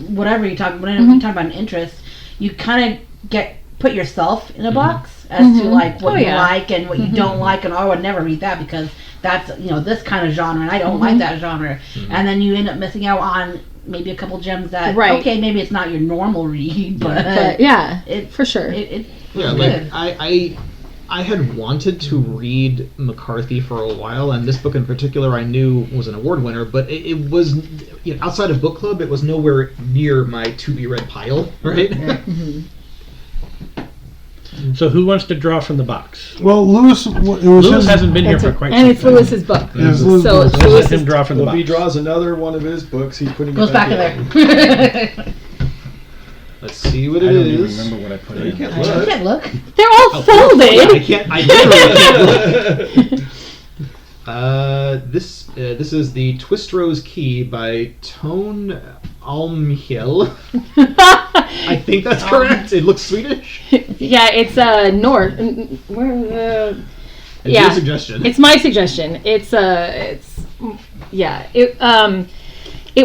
whatever you talk, whenever you talk about an interest, you kind of put yourself in a box as to like what Oh, you yeah. like and what you don't like, and I would never read that because that's this kind of genre, and I don't like that genre, and then you end up missing out on maybe a couple gems that Right. okay, maybe it's not your normal read, But yeah, it for sure. it Yeah, was like good. I had wanted to read McCarthy for a while, and this book in particular I knew was an award winner, but it was, outside of book club, it was nowhere near my to-be-read pile, right? So who wants to draw from the box? Well, Lewis, it was Lewis his, hasn't been here for quite some and it's time. Lewis's book. Yeah, it's Lewis' So book. it's Let's let Lewis's him draw from the Well, if he box. draws another one of his books, he's putting Goes it back back in there. Let's see what I it don't even is. remember what I put You in. can't I look. can't look. They're all I folded. can't. I literally can't look. This is the Twistrose Key by Tone Almhiel. I think that's correct. It looks Swedish. Yeah, it's north. Where? It's Yeah. your suggestion. It's my suggestion. It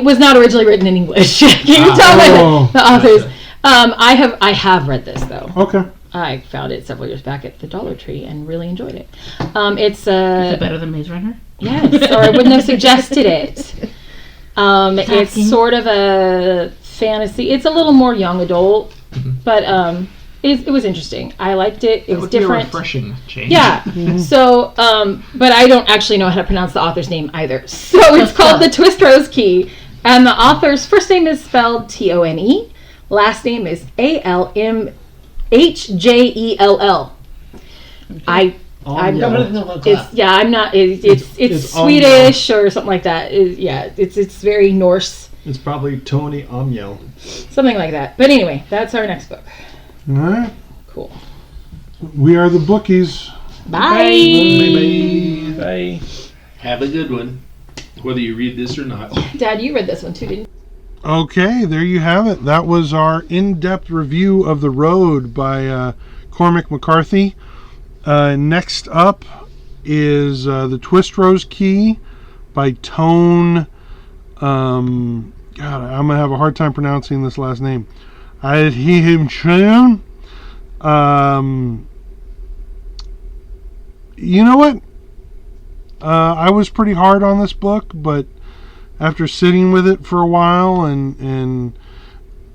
was not originally written in English. Can you tell by the authors? I have read this though. okay. I found it several years back at the Dollar Tree and really enjoyed it. Is it better than Maze Runner? Yes, or I wouldn't have suggested it. It's asking. sort of a fantasy. It's a little more young adult, but it was interesting. I liked it. It That was would be a different. refreshing change. Yeah. So, but I don't actually know how to pronounce the author's name either. So it's called The Twistrose Key, and the author's first name is spelled Tone. Last name is ALMHJELL. I'm not. It's Swedish or something like that. It's very Norse, It's probably Tony Amyel. something like that. But anyway, that's our next book. All right. Cool. We are the Bookies. Bye. Bye. Have a good one, whether you read this or not. Dad, you read this one too, didn't you? Okay, there you have it. That was our in-depth review of The Road by Cormac McCarthy. Next up is The Twistrose Key by Tone. God, I'm gonna have a hard time pronouncing this last name. You know what? I was pretty hard on this book, but after sitting with it for a while, and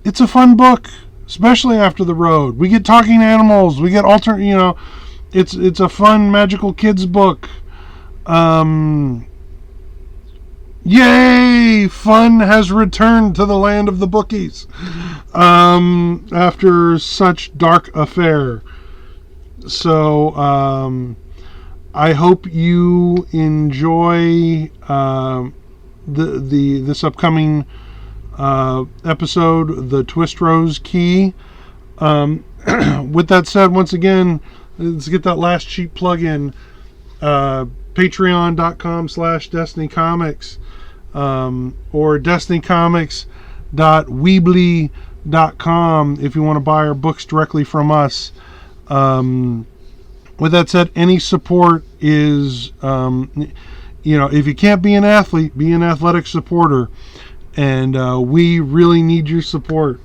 it's a fun book, especially after The Road. We get talking animals. We get alternate. It's a fun magical kids book. Yay! Fun has returned to the land of the Bookies after such dark affair. So I hope you enjoy this upcoming episode, The Twistrose Key. With that said, once again, let's get that last cheap plug-in. Patreon.com/Destiny Comics or destinycomics.weebly.com if you want to buy our books directly from us. With that said, any support is, if you can't be an athlete, be an athletic supporter. And we really need your support.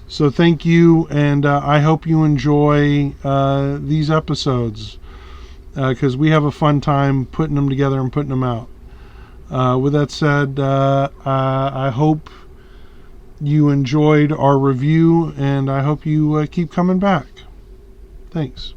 So thank you, and I hope you enjoy these episodes, because we have a fun time putting them together and putting them out. With that said, I hope you enjoyed our review, and I hope you keep coming back. Thanks.